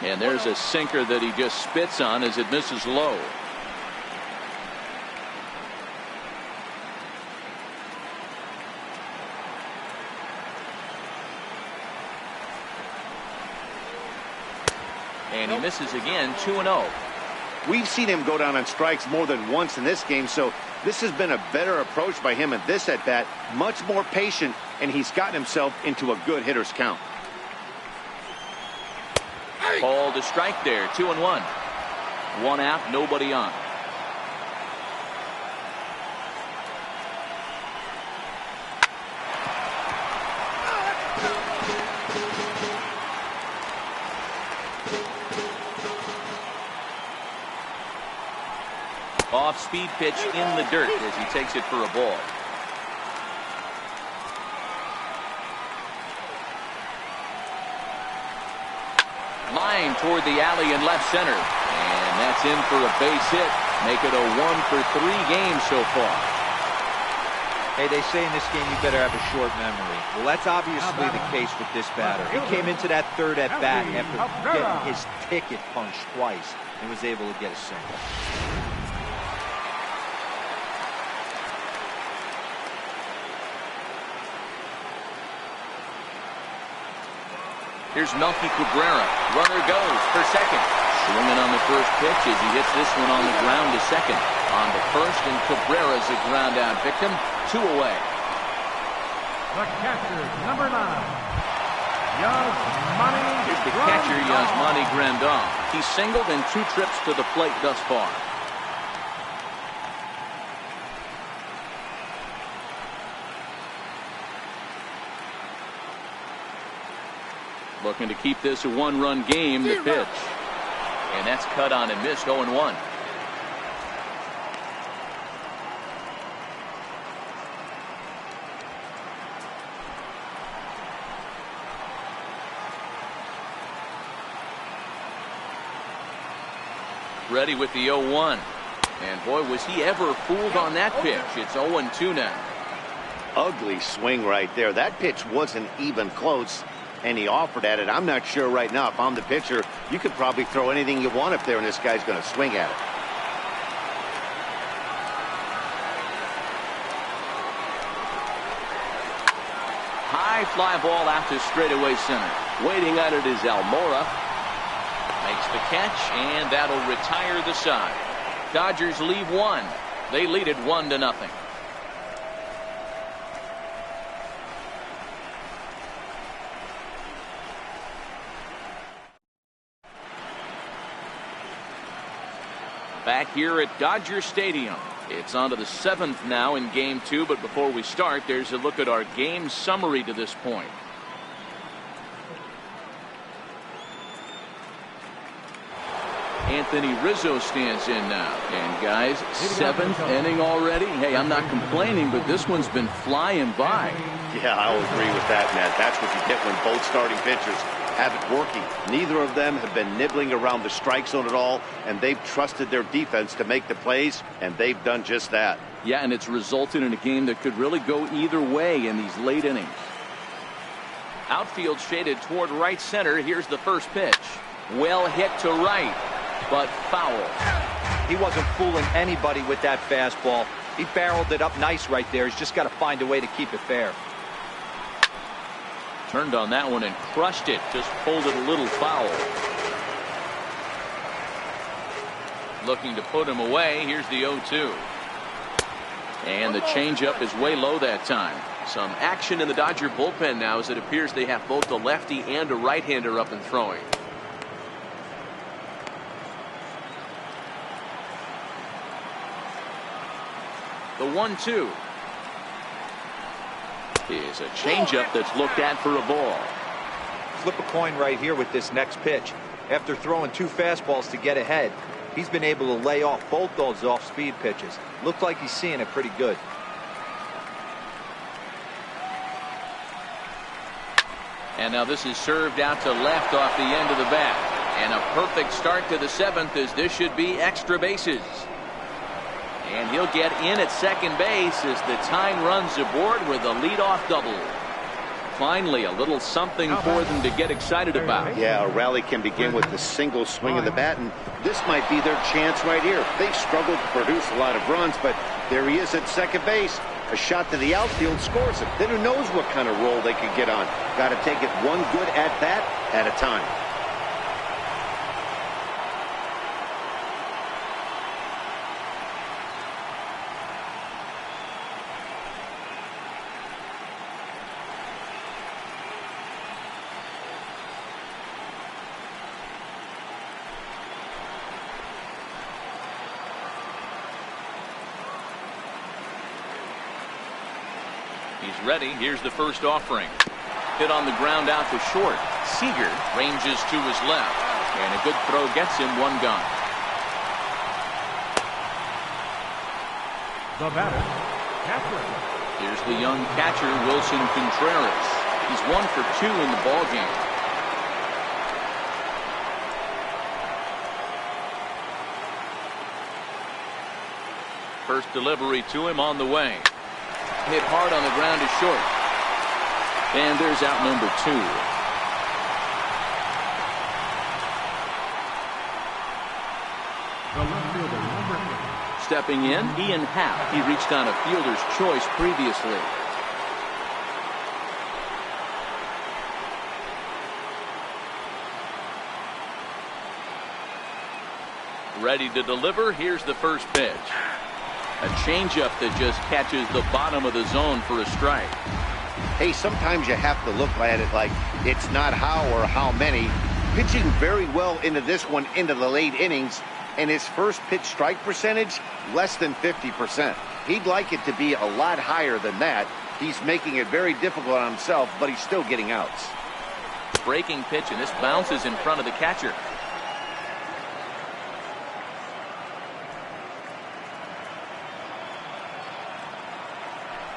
And there's a sinker that he just spits on as it misses low. And he misses again. 2-0. We've seen him go down on strikes more than once in this game, so this has been a better approach by him at this at-bat. Much more patient, and he's gotten himself into a good hitter's count. Called a strike there. 2-1. 1 out, nobody on. Off-speed pitch in the dirt as he takes it for a ball. Line toward the alley in left center. And that's in for a base hit. Make it a 1 for 3 games so far. Hey, they say in this game you better have a short memory. Well, that's obviously the case with this batter. He came into that third at-bat after getting his ticket punched twice and was able to get a single. Here's Melky Cabrera. Runner goes for second. Swinging on the first pitch as he hits this one on the ground to second. On the first, and Cabrera's a ground out victim. 2 away. The catcher, number 9, Yasmani. Here's the catcher, Yasmani Grandal. He's singled in 2 trips to the plate thus far. Looking to keep this a 1-run game. The pitch. And that's cut on and missed. 0-1. Ready with the 0-1. And boy, was he ever fooled on that pitch. It's 0-2 now. Ugly swing right there. That pitch wasn't even close, and he offered at it. I'm not sure right now, if I'm the pitcher, you could probably throw anything you want up there and this guy's going to swing at it. High fly ball out to straightaway center. Waiting on it is Almora. Makes the catch, and that'll retire the side. Dodgers leave 1. They lead it 1-0. Back here at Dodger Stadium. It's on to the 7th now in Game 2, but before we start, there's a look at our game summary to this point. Anthony Rizzo stands in now. And guys, 7th inning already. Hey, I'm not complaining, but this one's been flying by. Yeah, I'll agree with that, Matt. That's what you get when both starting pitchers have it working. Neither of them have been nibbling around the strike zone at all, and they've trusted their defense to make the plays, and they've done just that. Yeah, and it's resulted in a game that could really go either way in these late innings. Outfield shaded toward right center. Here's the first pitch. Well hit to right, but foul. He wasn't fooling anybody with that fastball. He barreled it up nice right there. He's just got to find a way to keep it fair. Turned on that one and crushed it. Just pulled it a little foul. Looking to put him away. Here's the 0-2. And the changeup is way low that time. Some action in the Dodger bullpen now, as it appears they have both a lefty and a right-hander up and throwing. The 1-2 is a changeup that's looked at for a ball. Flip a coin right here with this next pitch. After throwing 2 fastballs to get ahead, he's been able to lay off both those off-speed pitches. Looks like he's seeing it pretty good. And now this is served out to left off the end of the bat. And a perfect start to the 7th, as this should be extra bases. And he'll get in at second base as the time runs aboard with a leadoff double. Finally, a little something for them to get excited about. Yeah, a rally can begin with the single swing of the bat, and this might be their chance right here. They've struggled to produce a lot of runs, but there he is at second base. A shot to the outfield scores it. Then who knows what kind of roll they could get on. Got to take it one good at-bat at a time. He's ready. Here's the first offering. Hit on the ground out to short. Seager ranges to his left. And a good throw gets him one gone. The batter, catcher. Here's the young catcher, Wilson Contreras. He's 1 for 2 in the ballgame. First delivery to him on the way. Hit hard on the ground to short. And there's out number 2. The left fielder, number 8. Stepping in, Ian Happ. He reached on a fielder's choice previously. Ready to deliver. Here's the first pitch. A changeup that just catches the bottom of the zone for a strike. Hey, sometimes you have to look at it like it's not how or how many. Pitching very well into this one into the late innings, and his first pitch strike percentage less than 50%. He'd like it to be a lot higher than that. He's making it very difficult on himself, but he's still getting outs. Breaking pitch, and this bounces in front of the catcher.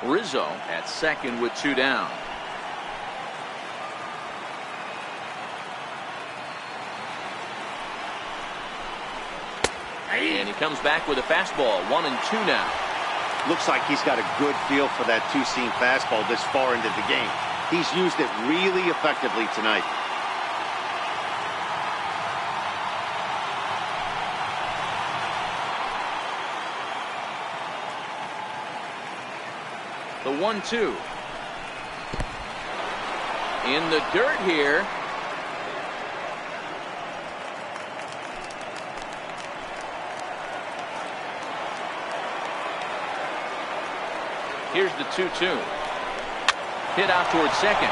Rizzo at second with 2 down. And he comes back with a fastball. 1-2 now. Looks like he's got a good feel for that two-seam fastball this far into the game. He's used it really effectively tonight. The 1-2. In the dirt here. Here's the 2-2. Hit out towards second.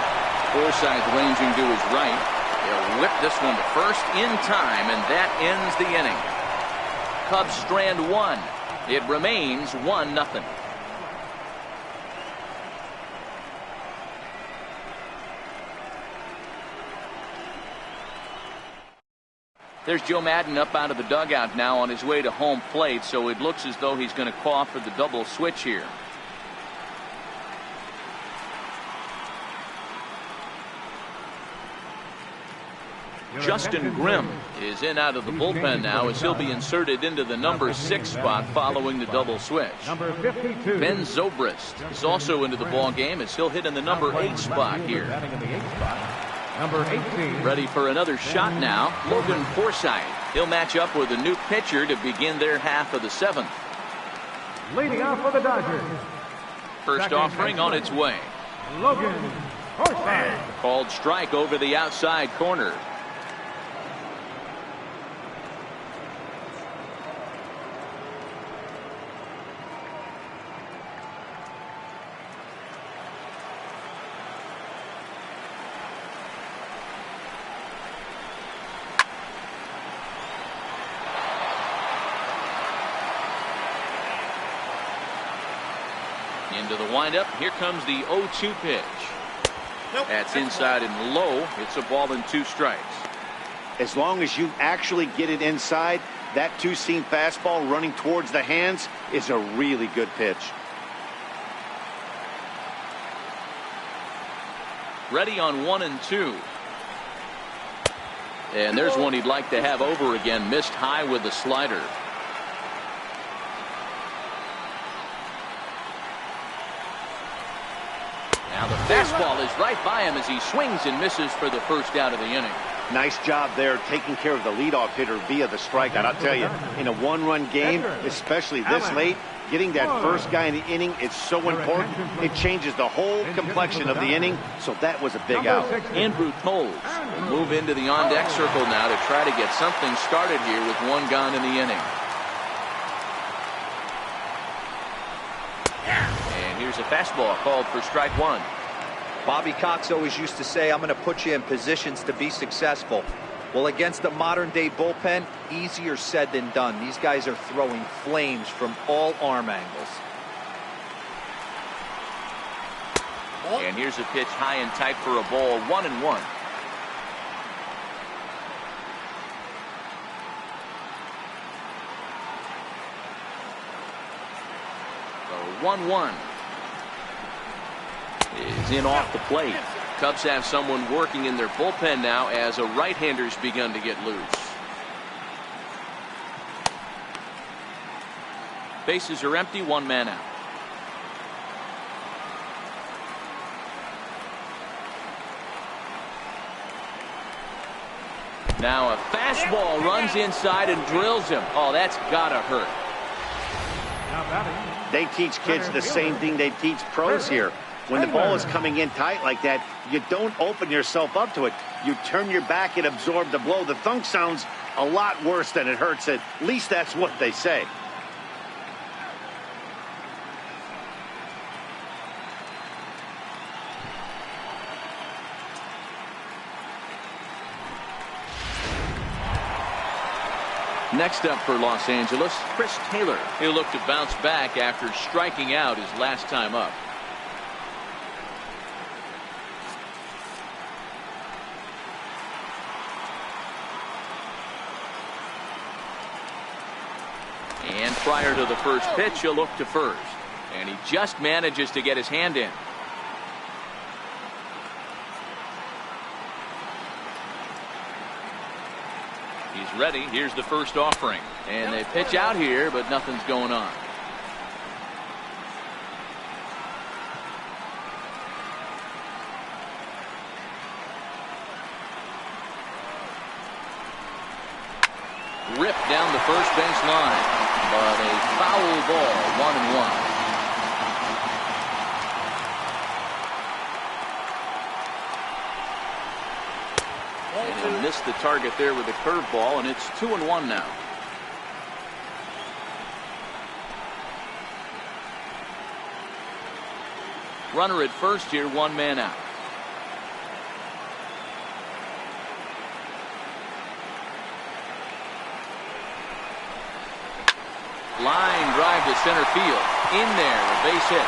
Forsythe ranging to his right. They'll whip this one to first in time, and that ends the inning. Cubs strand 1. It remains 1-0. There's Joe Madden up out of the dugout now on his way to home plate, so it looks as though he's going to call for the double switch here. Justin Grimm is in out of the bullpen now as he'll be inserted into the number 6 spot following the double switch. Number 52. Ben Zobrist is also into the ball game as he'll hit in the number 8 spot here. Number 18. Ready for another shot now, Logan Forsythe. He'll match up with a new pitcher to begin their half of the 7th. Leading off for the Dodgers. First offering on its way. Logan Forsythe. Called strike over the outside corner. Into the windup. Here comes the 0-2 pitch. That's inside and low. It's a ball and 2 strikes. As long as you actually get it inside, that two-seam fastball running towards the hands is a really good pitch. Ready on 1 and 2. And there's one he'd like to have over again. Missed high with the slider. Now the fastball is right by him as he swings and misses for the first out of the inning. Nice job there taking care of the leadoff hitter via the strikeout. I'll tell you, in a one-run game, especially this late, getting that first guy in the inning is so important. It changes the whole complexion of the inning, so that was a big out. Andrew Toles will move into the on-deck circle now to try to get something started here with 1 gone in the inning. Here's a fastball called for strike 1. Bobby Cox always used to say, I'm going to put you in positions to be successful. Well, against a modern-day bullpen, easier said than done. These guys are throwing flames from all arm angles. And here's a pitch high and tight for a ball, 1-1. So 1-1. Is in off the plate. Cubs have someone working in their bullpen now as a right-hander's begun to get loose. Bases are empty, 1 man out. Now a fastball runs inside and drills him. Oh, that's gotta hurt. They teach kids the same thing they teach pros here. When the ball is coming in tight like that, you don't open yourself up to it. You turn your back and absorb the blow. The thunk sounds a lot worse than it hurts. At least that's what they say. Next up for Los Angeles, Chris Taylor. He'll look to bounce back after striking out his last time up. And prior to the first pitch, he'll look to first. And he just manages to get his hand in. He's ready. Here's the first offering. And they pitch out here, but nothing's going on. Ripped down the first base line, but a foul ball, 1-1. And he missed the target there with a curveball, and it's 2-1 now. Runner at first here, 1 man out. Line drive to center field. In there, a base hit.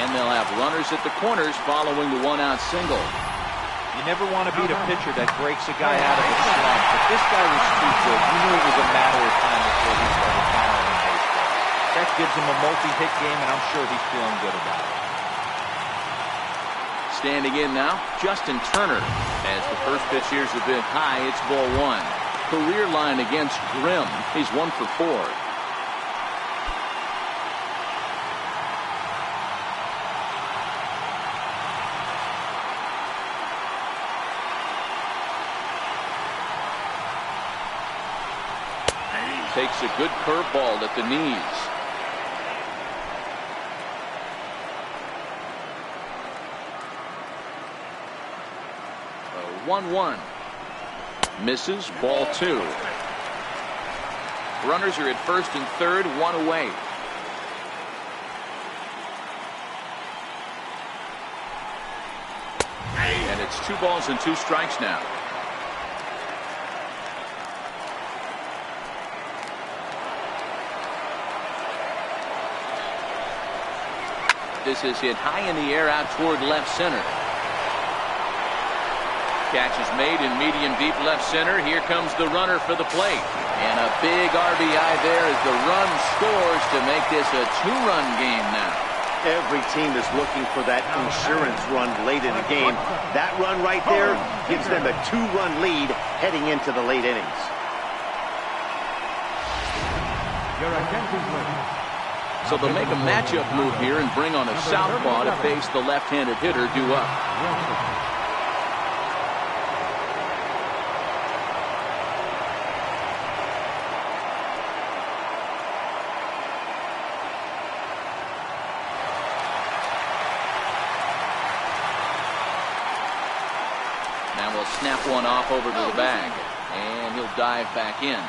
And they'll have runners at the corners following the 1-out single. You never want to beat a pitcher that breaks a guy out of a slump, but this guy was too good. You knew it was a matter of time before he started powering baseball. That gives him a multi-hit game, and I'm sure he's feeling good about it. Standing in now, Justin Turner. As the first pitch here's a bit high, it's ball one. Career line against Grimm. He's 1 for 4. Takes a good curveball at the knees. A 1-1. Misses, ball 2. Runners are at first and third, 1 away. And it's 2 balls and 2 strikes now. This is hit high in the air out toward left center. Catch is made in medium deep left center. Here comes the runner for the plate. And a big RBI there as the run scores to make this a 2-run game now. Every team is looking for that insurance run late in the game. That run right there gives them a 2-run lead heading into the late innings. Your attention, please. So they'll make a matchup move here and bring on a southpaw to face the left-handed hitter due up. Now we'll snap one off over to the bag, and he'll dive back in.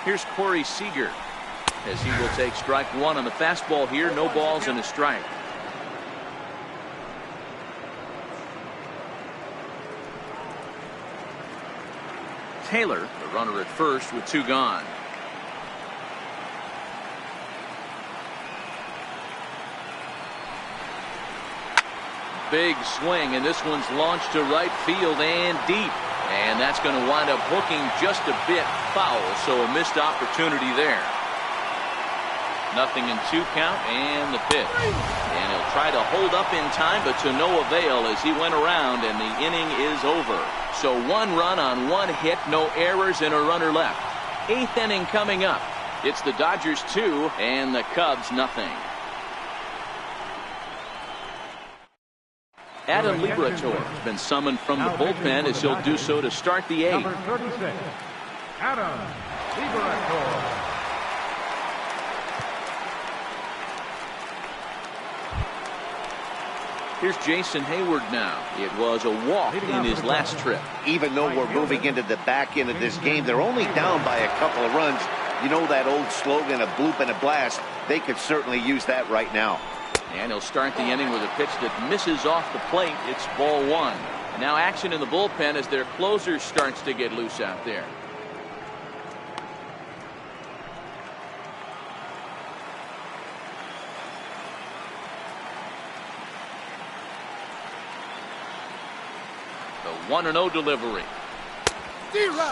Here's Corey Seager as he will take strike 1 on the fastball here. No balls and a strike. Taylor, the runner at first with 2 gone. Big swing, and this one's launched to right field and deep. And that's going to wind up hooking just a bit foul, so a missed opportunity there. 0-2 count and the pitch. And he'll try to hold up in time, but to no avail as he went around and the inning is over. So 1 run on 1 hit, no errors and a runner left. 8th inning coming up. It's the Dodgers 2 and the Cubs nothing. Adam Liberator has been summoned from the bullpen as he'll do so to start the 8th. Number 36, Adam Liberator. Here's Jason Hayward now. It was a walk in his last trip. Even though we're moving into the back end of this game, they're only down by a couple of runs. You know that old slogan, a bloop and a blast. They could certainly use that right now. And he'll start the inning with a pitch that misses off the plate. It's ball 1. Now action in the bullpen as their closer starts to get loose out there. The 1-0 delivery.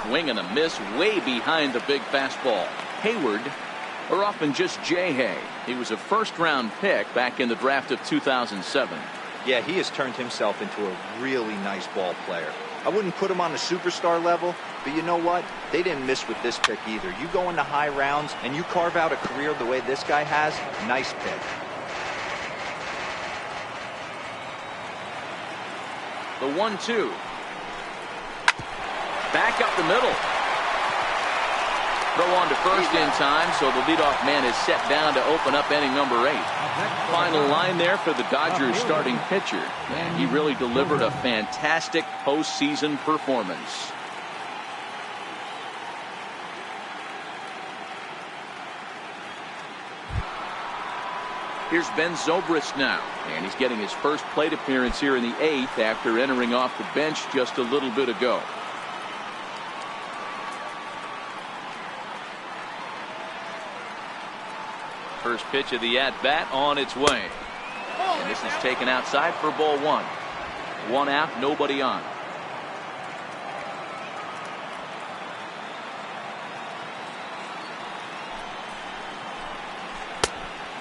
Swing and a miss way behind the big fastball. Hayward, or often just J-Hay. He was a first-round pick back in the draft of 2007. Yeah, he has turned himself into a really nice ball player. I wouldn't put him on the superstar level, but you know what? They didn't miss with this pick either. You go into high rounds and you carve out a career the way this guy has, nice pick. The 1-2. Back up the middle. Throw on to first in time, so the leadoff man is set down to open up inning number 8. Final line there for the Dodgers starting pitcher. And he really delivered a fantastic postseason performance. Here's Ben Zobrist now, and he's getting his first plate appearance here in the 8th after entering off the bench just a little bit ago. first pitch of the at-bat on its way. And this is taken outside for ball one. One out, nobody on.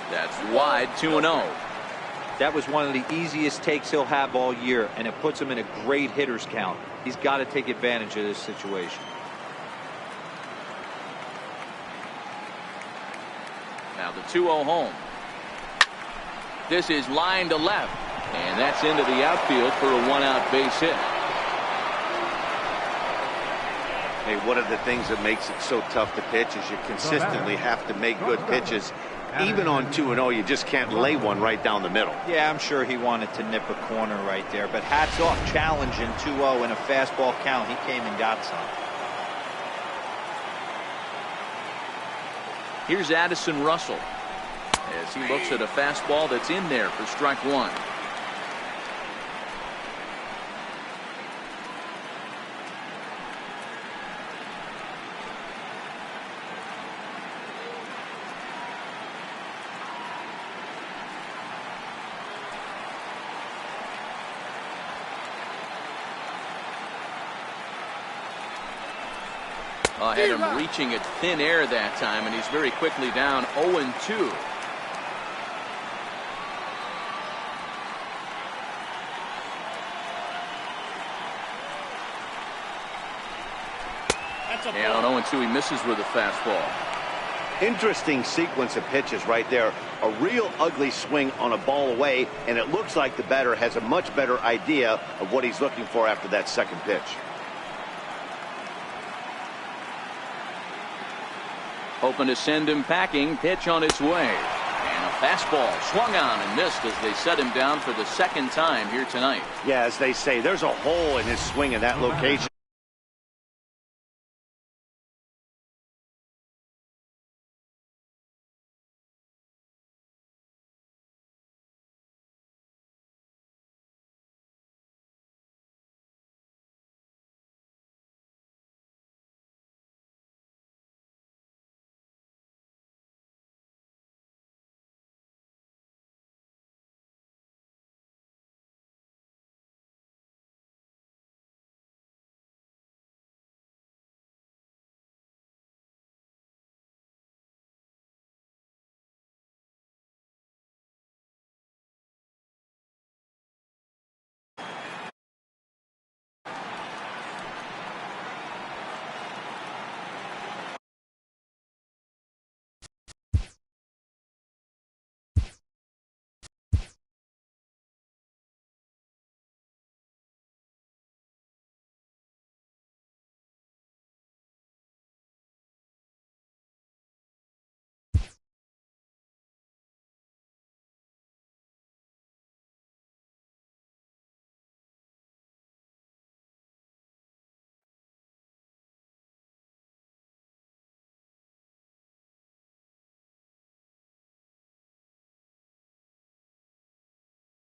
That's wide, 2-0. That was one of the easiest takes he'll have all year, and it puts him in a great hitter's count. He's got to take advantage of this situation. Now the 2-0 home. This is line to left, and that's into the outfield for a one-out base hit. Hey, one of the things that makes it so tough to pitch is you consistently have to make good pitches. Even on 2-0, you just can't lay one right down the middle. Yeah, I'm sure he wanted to nip a corner right there, but hats off, challenging 2-0 in a fastball count. He came and got some. Here's Addison Russell as he looks at a fastball that's in there for strike one. Had him reaching at thin air that time, and he's very quickly down 0-2. And on 0-2, he misses with a fastball. Interesting sequence of pitches right there. A real ugly swing on a ball away, and it looks like the batter has a much better idea of what he's looking for after that second pitch. Hoping to send him packing. Pitch on its way. And a fastball swung on and missed as they set him down for the second time here tonight. Yeah, as they say, there's a hole in his swing in that location.